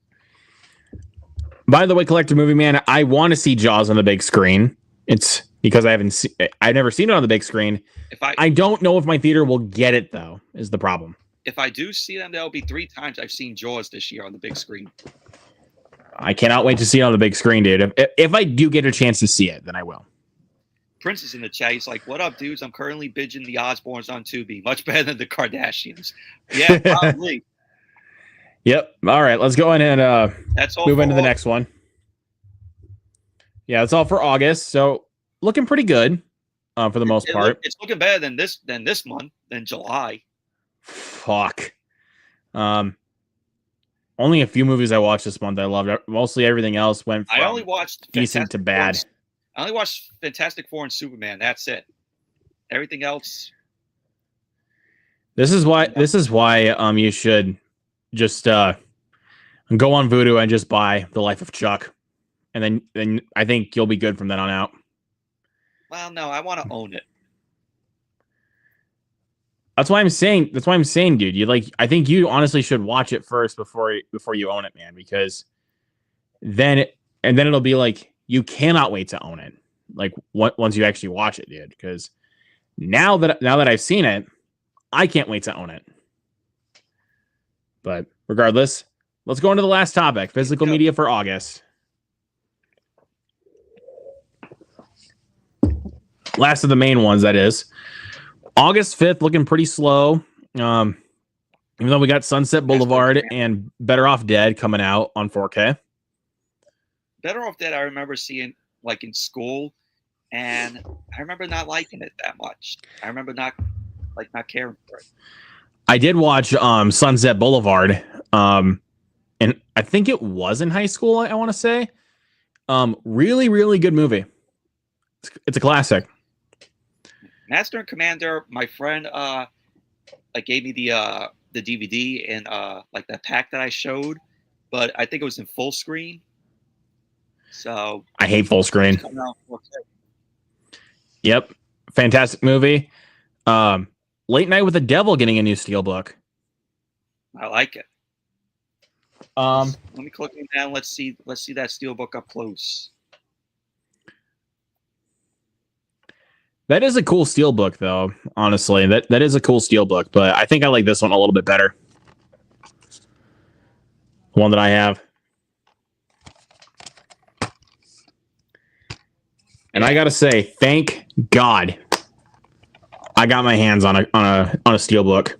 By the way, Collector Movie Man, I want to see Jaws on the big screen. It's because I've never seen it on the big screen. I don't know if my theater will get it though, is the problem. If I do see them, that'll be 3 times I've seen Jaws this year on the big screen. I cannot wait to see it on the big screen, dude. If I do get a chance to see it, then I will. Prince is in the chat. He's like, what up, dudes? I'm currently binging the Osbournes on Tubi. Much better than the Kardashians. Yeah, probably. Yep. All right, let's go in and that's all move into the next one. Yeah, that's all for August. So looking pretty good for the most part. It's looking better than this month, than July. Fuck. Only a few movies I watched this month I loved. Mostly everything else went from I only watched decent to bad. I only watched Fantastic Four and Superman. That's it. Everything else. This is why you should just go on Vudu and just buy The Life of Chuck. And then I think you'll be good from then on out. Well, no, I want to own it. That's why I'm saying, dude. I think you honestly should watch it first before you own it, man, because then it'll be like you cannot wait to own it. Like once you actually watch it, dude. Because now that I've seen it, I can't wait to own it. But regardless, let's go into the last topic: physical media for August. Last of the main ones, that is. August 5th, looking pretty slow. Even though we got Sunset Boulevard and Better Off Dead coming out on 4K. Better Off Dead, I remember seeing like in school, and I remember not liking it that much. I remember not caring for it. I did watch Sunset Boulevard, and I think it was in high school, I want to say. Really good movie. It's a classic. Master and Commander, my friend gave me the DVD and like that pack that I showed, but I think it was in full screen. So I hate full screen. Yep. Fantastic movie. Late Night with the Devil getting a new steelbook. I like it. Let me click it down. Let's see that steelbook up close. That is a cool steelbook, though. Honestly, that is a cool steelbook, but I think I like this one a little bit better. The one that I have. And I gotta say, thank God I got my hands on a steelbook,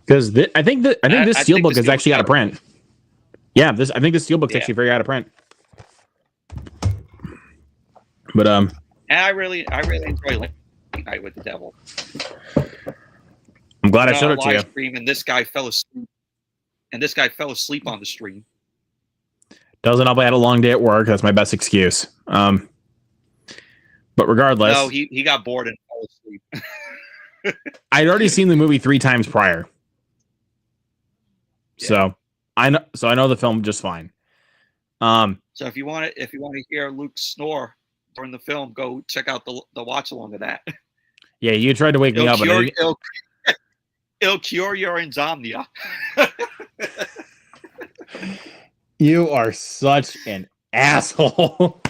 because I think this steelbook is actually out of print. Yeah, I think this steelbook's actually very out of print. But and I really enjoy Late Night with the Devil. I'm glad I showed it to you. Stream, and this guy fell asleep. On the stream. Doesn't help I had a long day at work. That's my best excuse. But regardless, no, he got bored and fell asleep. I'd already seen the movie 3 times prior, so I know the film just fine. So if you want to hear Luke snore during the film, go check out the watch along of that. Yeah, you tried to wake me up. It'll cure your insomnia. You are such an asshole.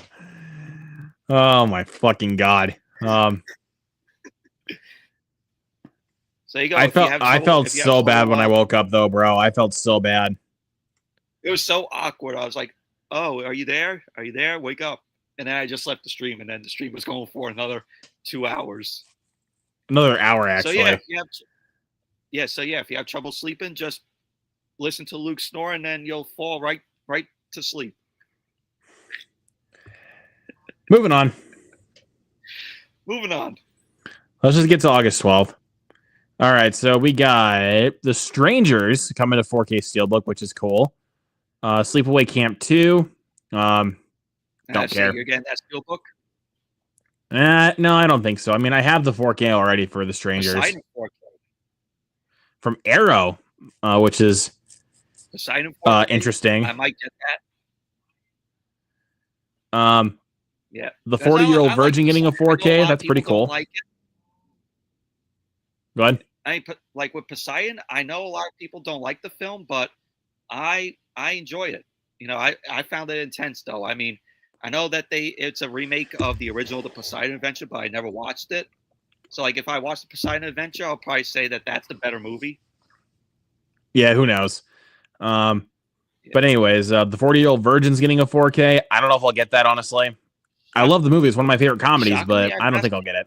Oh my fucking god. So you go. I felt so bad when I woke up though, bro. I felt so bad. It was so awkward. I was like, "Oh, are you there? Are you there? Wake up!" And then I just left the stream, and then the stream was going for another 2 hours. Another hour, actually. So if you have trouble sleeping, just listen to Luke snore, and then you'll fall right to sleep. Moving on. Let's just get to August 12th. All right, so we got The Strangers coming to 4K Steelbook, which is cool. Sleepaway Camp 2. Don't care. You're getting that Steelbook? No, I don't think so. I mean, I have the 4K already for The Strangers. From Arrow, which is interesting. I might get that. Yeah. The 40-Year-Old Virgin getting a 4K. That's pretty cool. Like it. Go ahead. Like with Poseidon, I know a lot of people don't like the film, but I enjoyed it. You know, I found it intense though. I mean, I know that it's a remake of the original The Poseidon Adventure, but I never watched it. So like if I watch The Poseidon Adventure, I'll probably say that that's the better movie. Yeah, who knows? But anyways, the 40-Year-Old Virgin's getting a 4K. I don't know if I'll get that, honestly. I love the movie. It's one of my favorite comedies, but I don't think I'll get it.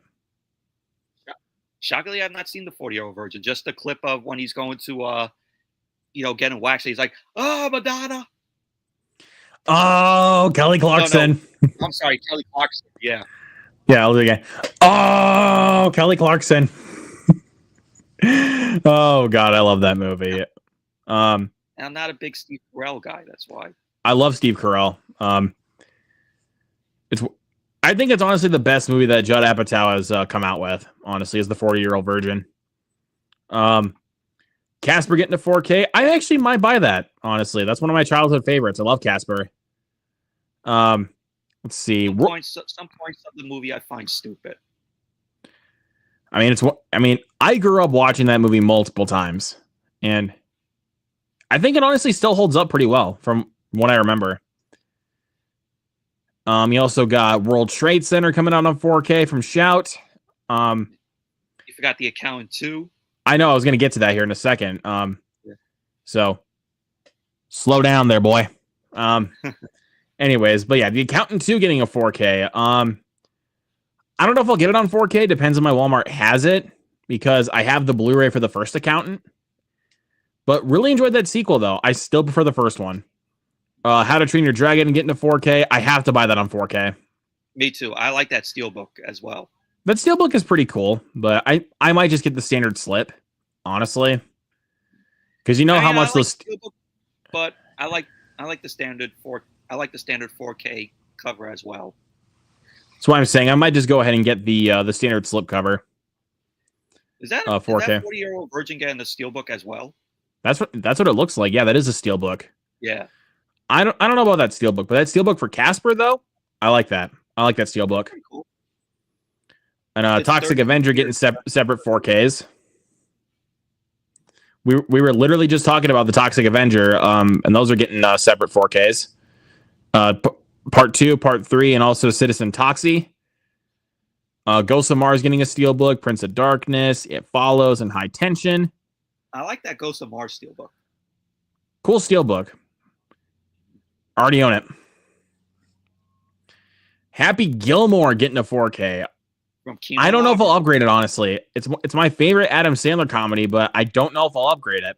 Shockingly, I've not seen the 40-Year-Old Virgin. Just a clip of when he's going to, getting waxed. He's like, "Oh, Madonna." Oh, Kelly Clarkson. No. I'm sorry, Kelly Clarkson. Yeah. Yeah, I'll do it again. Oh, Kelly Clarkson. Oh God, I love that movie. I'm not a big Steve Carell guy. That's why. I love Steve Carell. I think it's honestly the best movie that Judd Apatow has come out with. Honestly, is the 40-Year-Old Virgin. Casper getting to 4K. I actually might buy that. Honestly, that's one of my childhood favorites. I love Casper. Let's see. Some points of the movie I find stupid. I mean, I grew up watching that movie multiple times, and I think it honestly still holds up pretty well from what I remember. You also got World Trade Center coming out on 4K from Shout. You forgot The Accountant 2. I know. I was going to get to that here in a second. So slow down there, boy. Anyways, but yeah, The Accountant 2 getting a 4K. I don't know if I'll get it on 4K. Depends on my Walmart has it, because I have the Blu-ray for the first Accountant. But really enjoyed that sequel, though. I still prefer the first one. How to Train Your Dragon and getting to 4K. I have to buy that on 4K. Me too. I like that Steelbook as well. That Steelbook is pretty cool, but I might just get the standard slip, honestly. Because you know how much those Steelbook, but I like the standard 4K cover as well. That's why I'm saying I might just go ahead and get the standard slip cover. Is that 4K? Is that 40-Year-Old Virgin getting the Steelbook as well? That's what it looks like. Yeah, that is a Steelbook. Yeah. I don't know about that Steelbook, but that Steelbook for Casper though, I like that. I like that Steelbook. Pretty cool. And Toxic Avenger getting separate 4Ks. We were literally just talking about the Toxic Avenger, and those are getting separate 4Ks. Part 2, Part 3, and also Citizen Toxie. Ghost of Mars getting a Steelbook, Prince of Darkness, It Follows, and High Tension. I like that Ghost of Mars Steelbook. Cool Steelbook. Already own it. Happy Gilmore getting a 4K. I don't know if I'll upgrade it, honestly. It's my favorite Adam Sandler comedy, but I don't know if I'll upgrade it.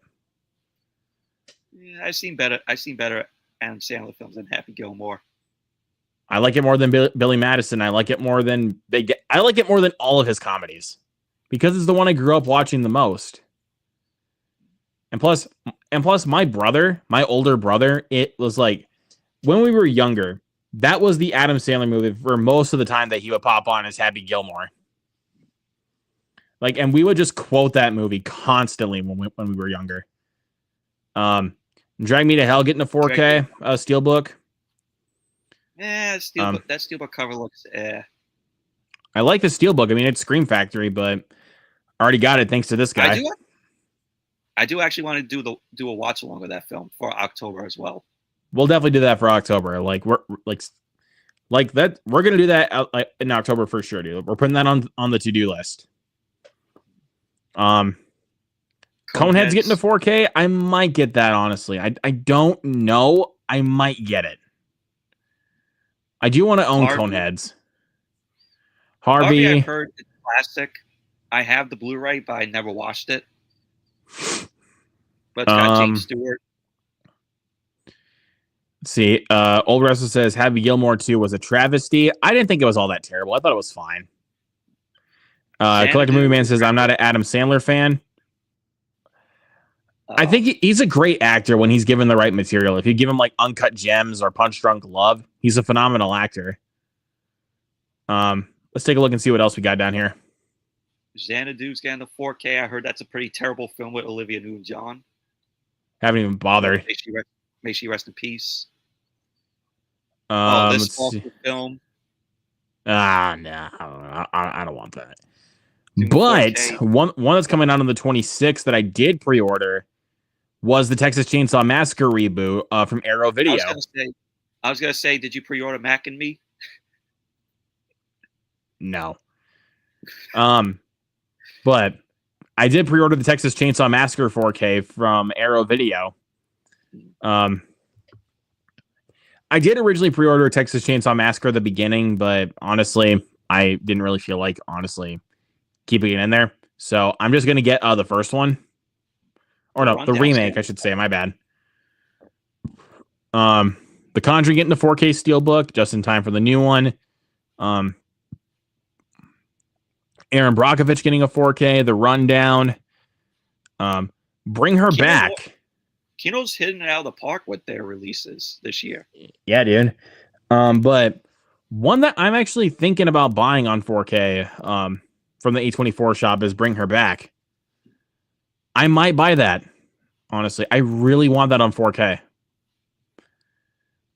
Yeah, I've seen better Adam Sandler films than Happy Gilmore. I like it more than Billy Madison. I like it more than all of his comedies, because it's the one I grew up watching the most. And plus my older brother, it was like, when we were younger, that was the Adam Sandler movie for most of the time that he would pop on as Happy Gilmore. Like, and we would just quote that movie constantly when we were younger. Drag Me to Hell getting a 4K Steelbook. Yeah, that Steelbook cover looks I like the Steelbook. I mean, it's Scream Factory, but I already got it thanks to this guy. I do actually want to do a watch along with that film for October as well. We'll definitely do that for October. Like we're like that. We're gonna do that in October for sure, dude. We're putting that on the to-do list. Coneheads getting to 4K. I might get that, honestly. I don't know. I might get it. I do want to own Coneheads. Harvey, I've heard it's classic. I have the Blu-ray, but I never watched it. But it's got James Stewart. Let's see. Old Wrestler says Happy Gilmore 2 was a travesty. I didn't think it was all that terrible. I thought it was fine. Collector Movie Man says I'm not an Adam Sandler fan. I think he's a great actor when he's given the right material. If you give him like Uncut Gems or Punch Drunk Love, he's a phenomenal actor. Let's take a look and see what else we got down here. Xanadu's getting the 4K. I heard that's a pretty terrible film with Olivia Newton-John. Haven't even bothered. May she rest in peace. This awful film. No, I don't want that. But one that's coming out on the 26th that I did pre-order was the Texas Chainsaw Massacre reboot from Arrow Video. I was gonna say, did you pre-order Mac and Me? No. But I did pre-order the Texas Chainsaw Massacre 4K from Arrow Video. I did originally pre-order Texas Chainsaw Massacre at the beginning, but honestly, I didn't really feel like keeping it in there. So I'm just gonna get the first one. Or no, the remake, I should say. My bad. The Conjuring getting the 4K Steelbook just in time for the new one. Aaron Brockovich getting a 4K. The Rundown. Bring Her Back. Kino's hitting it out of the park with their releases this year. Yeah, dude. But one that I'm actually thinking about buying on 4K from the A24 shop is Bring Her Back. I might buy that, honestly. I really want that on 4K.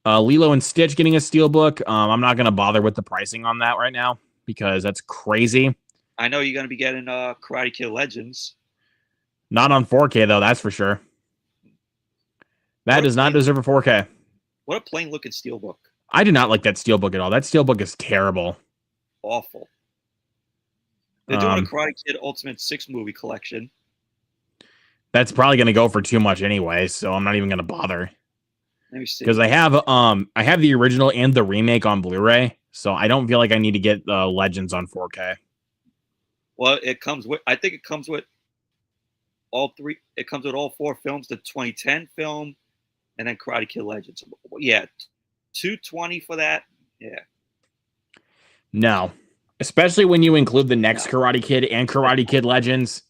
Lilo and Stitch getting a Steelbook. I'm not going to bother with the pricing on that right now because that's crazy. I know you're going to be getting Karate Kid Legends. Not on 4K, though, that's for sure. That does not deserve a 4K. What a plain-looking Steelbook. I do not like that Steelbook at all. That Steelbook is terrible. Awful. They're doing a Karate Kid Ultimate 6 movie collection. That's probably going to go for too much anyway, so I'm not even going to bother. Let me see. Because I have the original and the remake on Blu-ray, so I don't feel like I need to get the Legends on 4K. Well, I think it comes with all three. It comes with all 4 films: the 2010 film, and then Karate Kid Legends. Yeah, $220 for that. Yeah. No, especially when you include the next Karate Kid and Karate Kid Legends.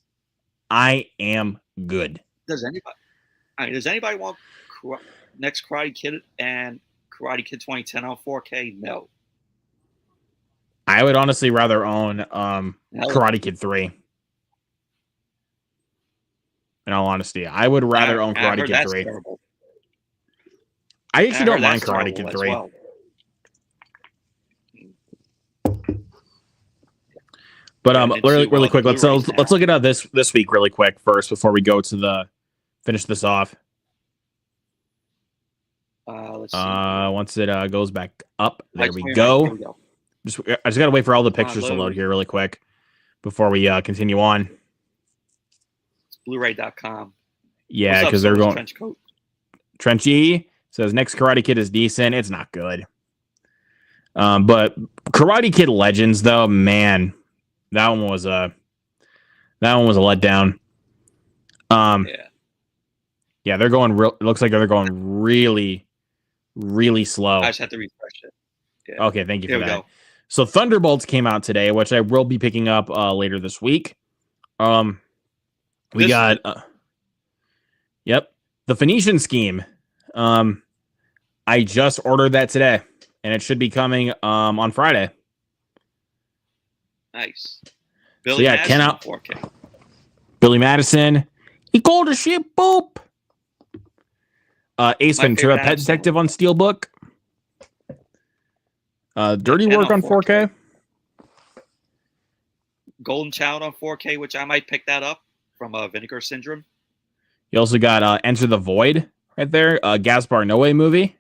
I am good. Does anybody want next Karate Kid and Karate Kid 2010 on 4K? No. I would honestly rather own Karate Kid 3. In all honesty, I would rather own Karate Kid 3. Terrible. I actually don't mind Karate Kid 3. Well. But really quick, let's look at this week really quick first before we go to finish this off. Let's see. Once it goes back up, there we go. I just gotta wait for all the pictures to load here really quick before we continue on. It's Blu-ray.com. Yeah, because they're going. Trenchcoat. Trenchy says next Karate Kid is decent. It's not good. But Karate Kid Legends, though, man. That one was a letdown. Yeah, they're going it looks like they're going really, really slow. I just have to refresh it. Yeah. Okay, thank you for that. Go. So Thunderbolts came out today, which I will be picking up later this week. We got the Phoenician Scheme. I just ordered that today, and it should be coming on Friday. Nice. Billy Madison, Ken out 4K. Billy Madison. He called a shit boop. Ace Ventura Pet Detective on Steelbook. Dirty Work on 4K. Golden Child on 4K, which I might pick that up from Vinegar Syndrome. You also got Enter the Void right there, Gaspar Noé movie.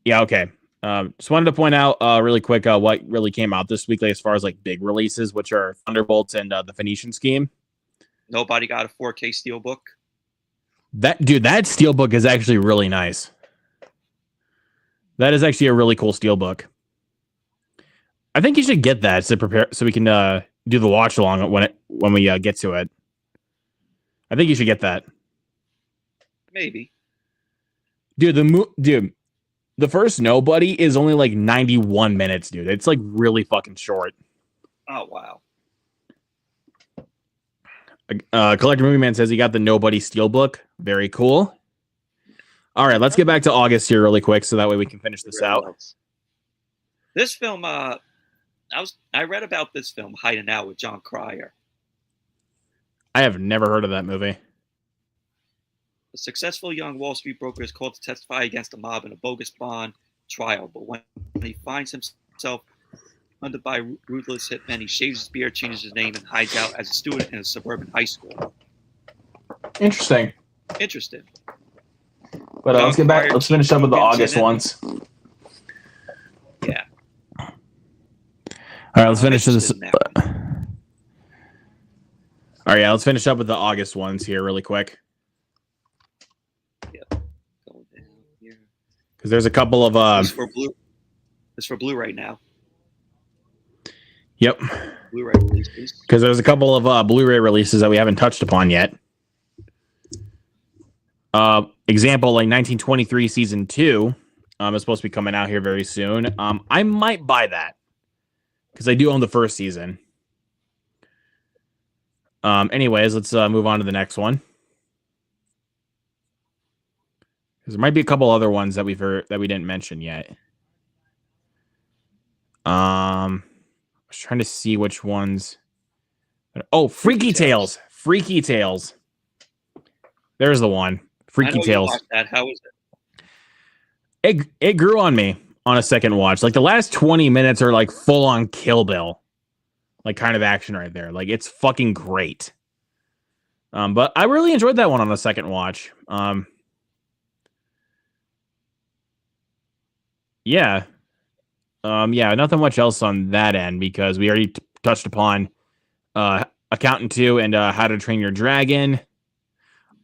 Yeah, okay. Just wanted to point out really quick what really came out this week, like, as far as like big releases, which are Thunderbolts and the Phoenician Scheme. Nobody got a 4K Steelbook. That Steelbook is actually really nice. That is actually a really cool Steelbook. I think you should get that to prepare so we can do the watch along when we get to it. I think you should get that. Maybe. Dude, the first Nobody is only like 91 minutes, dude. It's like really fucking short. Oh, wow. Collector Movie Man says he got the Nobody Steelbook. Very cool. All right, let's get back to August here really quick so that way we can finish this out. This film, I read about this film, Hiding Out, with John Cryer. I have never heard of that movie. A successful young Wall Street broker is called to testify against a mob in a bogus bond trial, but when he finds himself hunted by ruthless hitmen, he shaves his beard, changes his name, and hides out as a student in a suburban high school. Interesting. But let's get back. Let's finish up with the August ones. Yeah. All right, let's finish this. All right, yeah, let's finish up with the August ones here really quick. Yep. Going down here. Because there's a couple of It's for Blu-ray now. Yep. Blu-ray releases. Because there's a couple of Blu-ray releases that we haven't touched upon yet. Example, like 1923 season 2 is supposed to be coming out here very soon. I might buy that because I do own the first season. Anyways, let's move on to the next one. Because there might be a couple other ones that we didn't mention yet. I was trying to see which ones. Oh, Freaky Tales. Freaky Tales. There's the one. Freaky Tales. How is it? It grew on me on a second watch. Like the last 20 minutes are like full on Kill Bill, like kind of action right there. Like it's fucking great. But I really enjoyed that one on a second watch. Yeah. Nothing much else on that end because we already touched upon Accountant 2 and How to Train Your Dragon.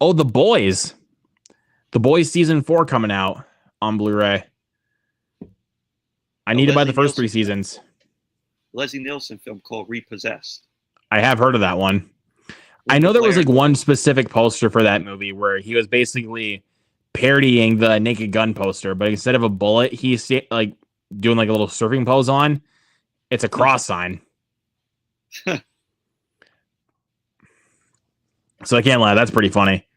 Oh, The Boys. The Boys season 4 coming out on Blu-ray. I need to buy the first 3 seasons. Leslie Nielsen film called Repossessed. I have heard of that one. I know there was like one specific poster for that movie where he was basically parodying the Naked Gun poster, but instead of a bullet, he's like doing like a little surfing pose on. It's a cross sign. So I can't lie, that's pretty funny.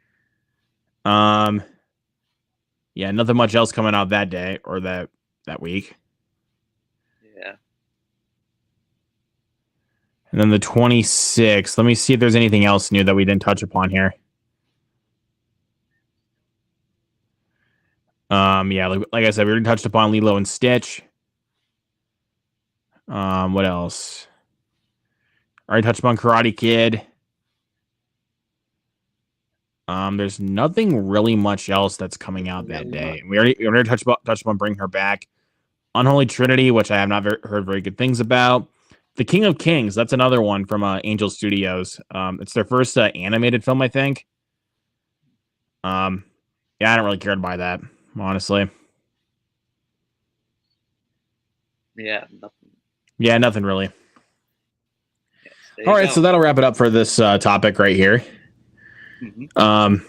Yeah, nothing much else coming out that day or that week. Yeah. And then the 26th. Let me see if there's anything else new that we didn't touch upon here. Yeah, like I said, we already touched upon Lilo and Stitch. What else? Already touched upon Karate Kid. There's nothing really much else that's coming out that day. We already touched upon Bring Her Back. Unholy Trinity, which I have not heard very good things about. The King of Kings, that's another one from Angel Studios. It's their first animated film, I think. Yeah, I don't really care to buy that, honestly. Yeah, nothing. Yeah, nothing really. All right, so that'll wrap it up for this topic right here. Mm-hmm.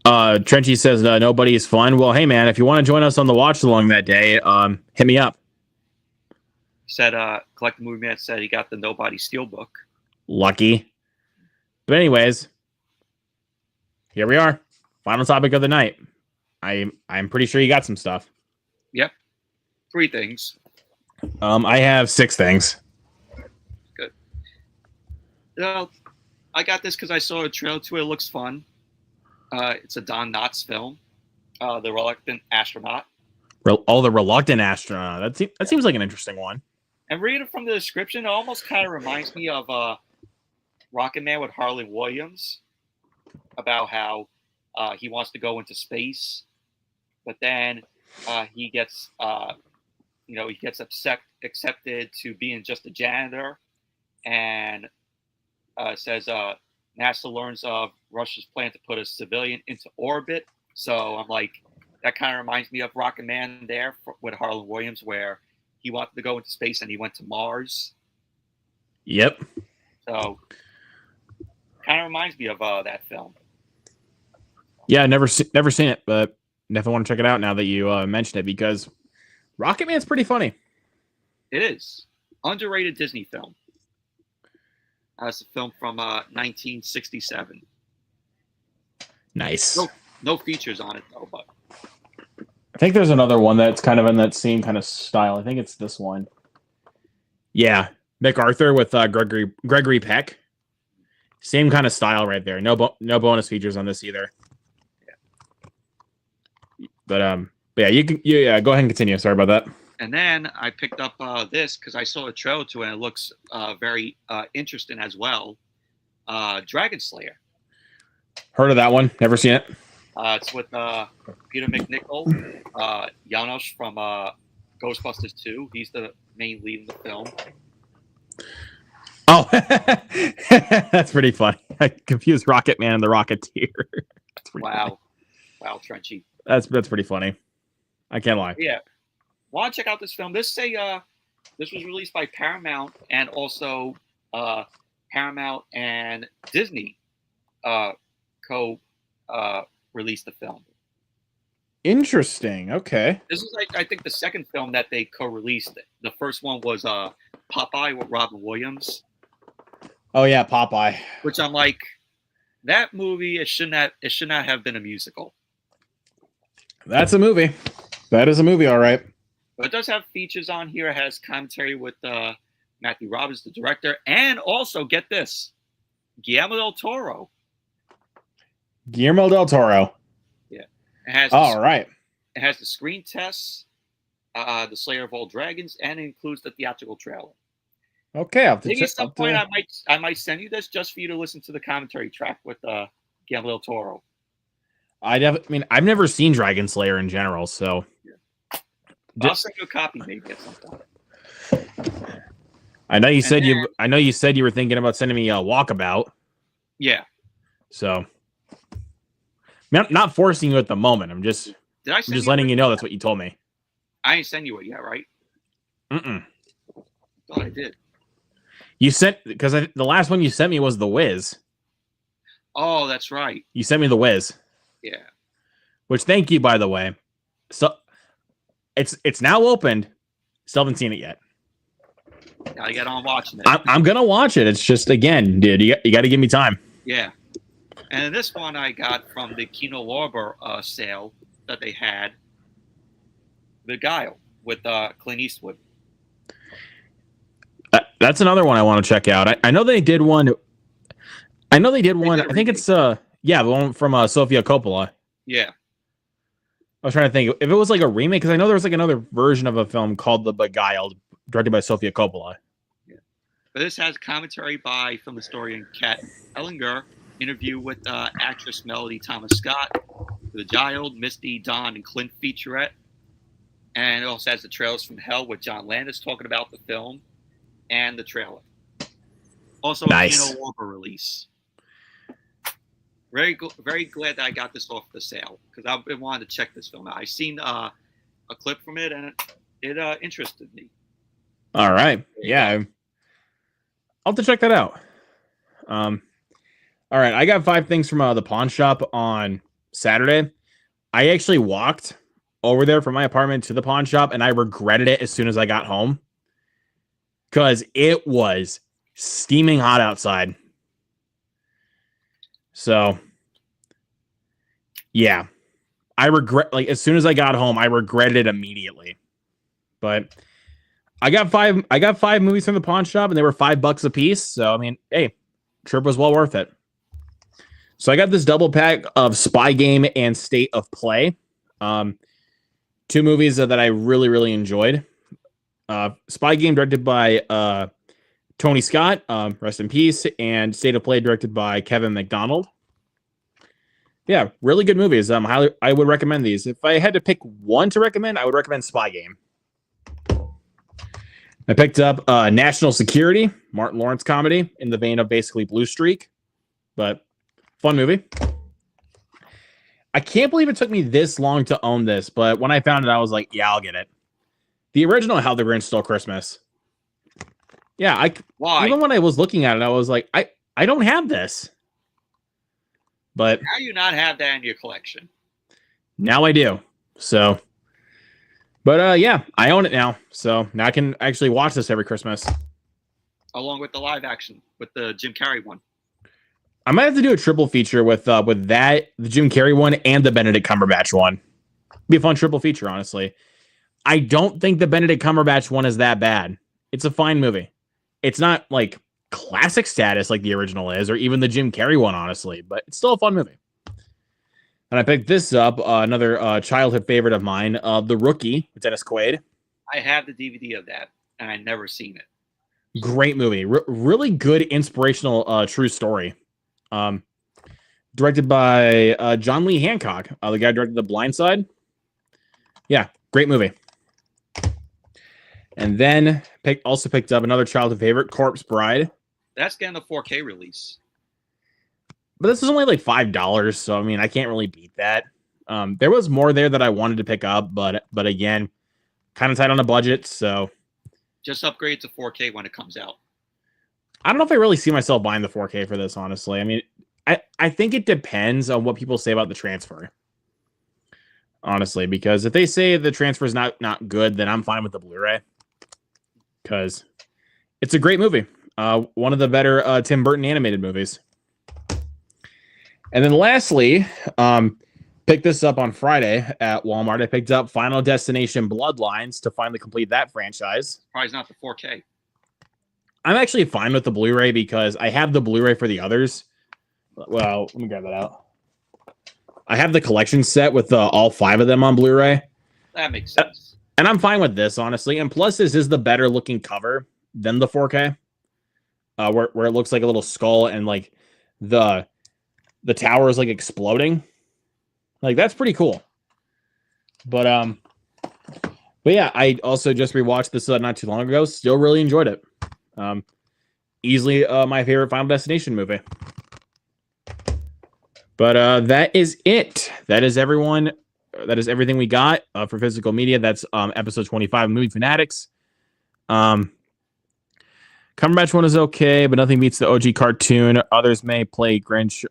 Trenchy says nobody is fun. Well, hey man, if you want to join us on the watch along that day, hit me up. Said Collector Movie Man said he got the Nobody Steelbook. Lucky. But anyways, here we are. Final topic of the night. I'm pretty sure you got some stuff. Yep. 3 things. I have 6 things. Good. Well, I got this because I saw a trailer to it. It looks fun. It's a Don Knotts film, The Reluctant Astronaut. The Reluctant Astronaut. That seems like an interesting one. And reading from the description, it almost kind of reminds me of Rocket Man with Harley Williams. about how he wants to go into space, but then he gets accepted to being just a janitor, and says NASA learns of Russia's plan to put a civilian into orbit. So I'm like, that kind of reminds me of Rocket Man there with Harlan Williams, where he wanted to go into space and he went to Mars. Yep. So kind of reminds me of that film. Yeah, never seen it, but definitely want to check it out now that you mentioned it, because Rocket Man's pretty funny. It is. Underrated Disney film. It's a film from 1967. Nice. No features on it, though, but I think there's another one that's kind of in that same kind of style. I think it's this one. Yeah, MacArthur with Gregory Peck. Same kind of style right there. No bonus features on this either. Yeah. But yeah, you go ahead and continue. Sorry about that. And then I picked up this because I saw a trailer to it, and it looks very interesting as well. Dragon Slayer. Heard of that one? Never seen it. It's with Peter McNichol, Janosch from Ghostbusters 2. He's the main lead in the film. Oh, that's pretty funny. I confused Rocket Man and the Rocketeer. Wow, Trenchy. That's pretty funny. I can't lie. Yeah, want to check out this film? This was released by Paramount, and also Paramount and Disney released the film. Interesting. Okay. This is I think the second film that they co-released. The first one was Popeye with Robin Williams. Oh yeah, Popeye. Which I'm like, that movie, it should not have been a musical. That's a movie. That is a movie, all right. But it does have features on here. It has commentary with Matthew Roberts, the director, and also, get this, Guillermo del Toro. Yeah. It has right. It has the screen tests, the Slayer of All Dragons, and it includes the theatrical trailer. Okay, maybe at some point I might send you this just for you to listen to the commentary track with Guillermo del Toro. I mean, I've never seen Dragon Slayer in general, so I'll send you a copy maybe at some point. I know you said you were thinking about sending me a Walkabout. Yeah. So I'm not forcing you at the moment. I'm just letting you know that's what you told me. I ain't send you it yet, right? Mm-mm. Thought I did. You sent, because the last one you sent me was The Wiz. Oh, that's right. You sent me The Wiz. Yeah. Which, thank you, by the way. So it's now opened. Still haven't seen it yet. Gotta get on watching it. I'm gonna watch it. It's just, again, dude, you got to give me time. Yeah. And this one I got from the Kino Lorber sale that they had. The Guile with Clint Eastwood. That's another one I want to check out. I know they did one. I think it's the one from Sofia Coppola. Yeah. I was trying to think if it was like a remake, because I know there was like another version of a film called The Beguiled, directed by Sofia Coppola. Yeah. But this has commentary by film historian Kat Ellinger, interview with actress Melody Thomas Scott, The Beguiled, Misty, Dawn, and Clint featurette. And it also has the Trailers from Hell with John Landis talking about the film and the trailer. Also, nice. A Kino Lorber release. Very glad that I got this off the sale, because I've been wanting to check this film out. I seen a clip from it, and it interested me. All right. Yeah. I'll have to check that out. All right. I got 5 things from the pawn shop on Saturday. I actually walked over there from my apartment to the pawn shop, and I regretted it as soon as I got home, because it was steaming hot outside. So, yeah, I regret, like, as soon as I got home, I regretted it immediately. But I got 5 movies from the pawn shop, and they were $5 a piece. So, I mean, hey, trip was well worth it. So I got this double pack of Spy Game and State of Play. 2 movies that I really, really enjoyed. Spy Game, directed by Tony Scott, rest in peace, and State of Play, directed by Kevin McDonald. Yeah, really good movies. I would recommend these. If I had to pick one to recommend, I would recommend Spy Game. I picked up National Security, Martin Lawrence comedy in the vein of basically Blue Streak, but fun movie. I can't believe it took me this long to own this, but when I found it, I was like, yeah, I'll get it. The original How the Grinch Stole Christmas. Yeah, Why? Even when I was looking at it, I was like, I don't have this. But how do you not have that in your collection? Now I do. So, but yeah, I own it now. So now I can actually watch this every Christmas. Along with the live action, with the Jim Carrey one. I might have to do a triple feature with that, the Jim Carrey one, and the Benedict Cumberbatch one. Be a fun triple feature, honestly. I don't think the Benedict Cumberbatch one is that bad. It's a fine movie. It's not like classic status like the original is, or even the Jim Carrey one, honestly, but it's still a fun movie. And I picked this up, another childhood favorite of mine, The Rookie with Dennis Quaid. I have the DVD of that, and I've never seen it. Great movie. Really good, inspirational, true story. Directed by John Lee Hancock, the guy who directed The Blind Side. Yeah, great movie. And then also picked up another childhood favorite, Corpse Bride. That's getting a 4K release. But this is only like $5, so I mean, I can't really beat that. There was more there that I wanted to pick up, but again, kind of tight on a budget, so just upgrade to 4K when it comes out. I don't know if I really see myself buying the 4K for this, honestly. I mean, I think it depends on what people say about the transfer. Honestly, because if they say the transfer is not good, then I'm fine with the Blu-ray. Because it's a great movie. One of the better Tim Burton animated movies. And then lastly, picked this up on Friday at Walmart. I picked up Final Destination Bloodlines to finally complete that franchise. Probably not the 4K. I'm actually fine with the Blu-ray because I have the Blu-ray for the others. Well, let me grab that out. I have the collection set with all 5 of them on Blu-ray. That makes sense. And I'm fine with this, honestly. And plus, this is the better looking cover than the 4K. Where it looks like a little skull and like the tower is like exploding. Like, that's pretty cool. But yeah, I also just rewatched this not too long ago. Still really enjoyed it. Easily my favorite Final Destination movie. But that is it. That is everyone. That is everything we got for physical media. That's episode 25 of Movie Fanatics. Cumberbatch one is okay, but nothing beats the OG cartoon. Others may play Grinch.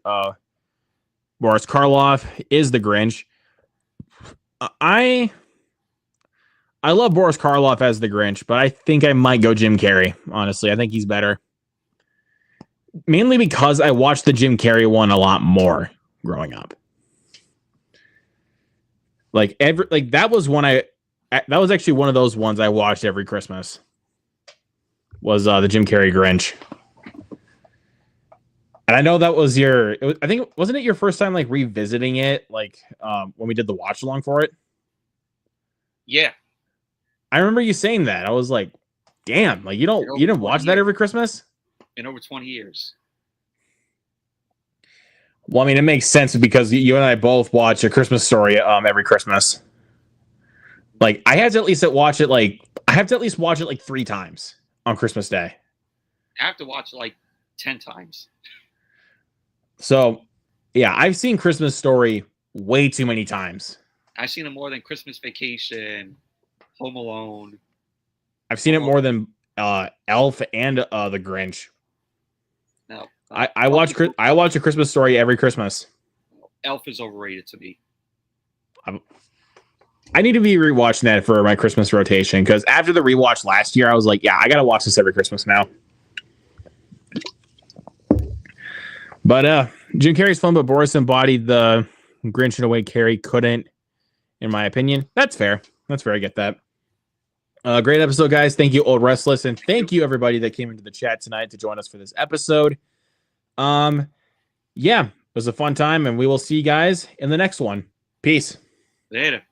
Boris Karloff is the Grinch. I love Boris Karloff as the Grinch, but I think I might go Jim Carrey. Honestly, I think he's better. Mainly because I watched the Jim Carrey one a lot more growing up. That was actually one of those ones I watched every Christmas. Was the Jim Carrey Grinch. And I know that was wasn't it your first time like revisiting it, like when we did the watch along for it? Yeah. I remember you saying that. I was like, damn, like you didn't watch that every Christmas? In over 20 years. Well, I mean, it makes sense because you and I both watch A Christmas Story every Christmas. Like, I have to at least watch it like 3 times on Christmas Day. I have to watch it like 10 times. So, yeah, I've seen Christmas Story way too many times. I've seen it more than Christmas Vacation, Home Alone. I've seen it more than Elf and the Grinch. No. I watch A Christmas Story every Christmas. Elf is overrated to me. I need to be rewatching that for my Christmas rotation because after the rewatch last year, I was like, yeah, I gotta watch this every Christmas now. But Jim Carrey's fun, but Boris embodied the Grinch in a way Carrey couldn't, in my opinion. That's fair. I get that. Great episode, guys. Thank you, Old Restless, and thank you everybody that came into the chat tonight to join us for this episode. Yeah, it was a fun time, and we will see you guys in the next one. Peace. Later.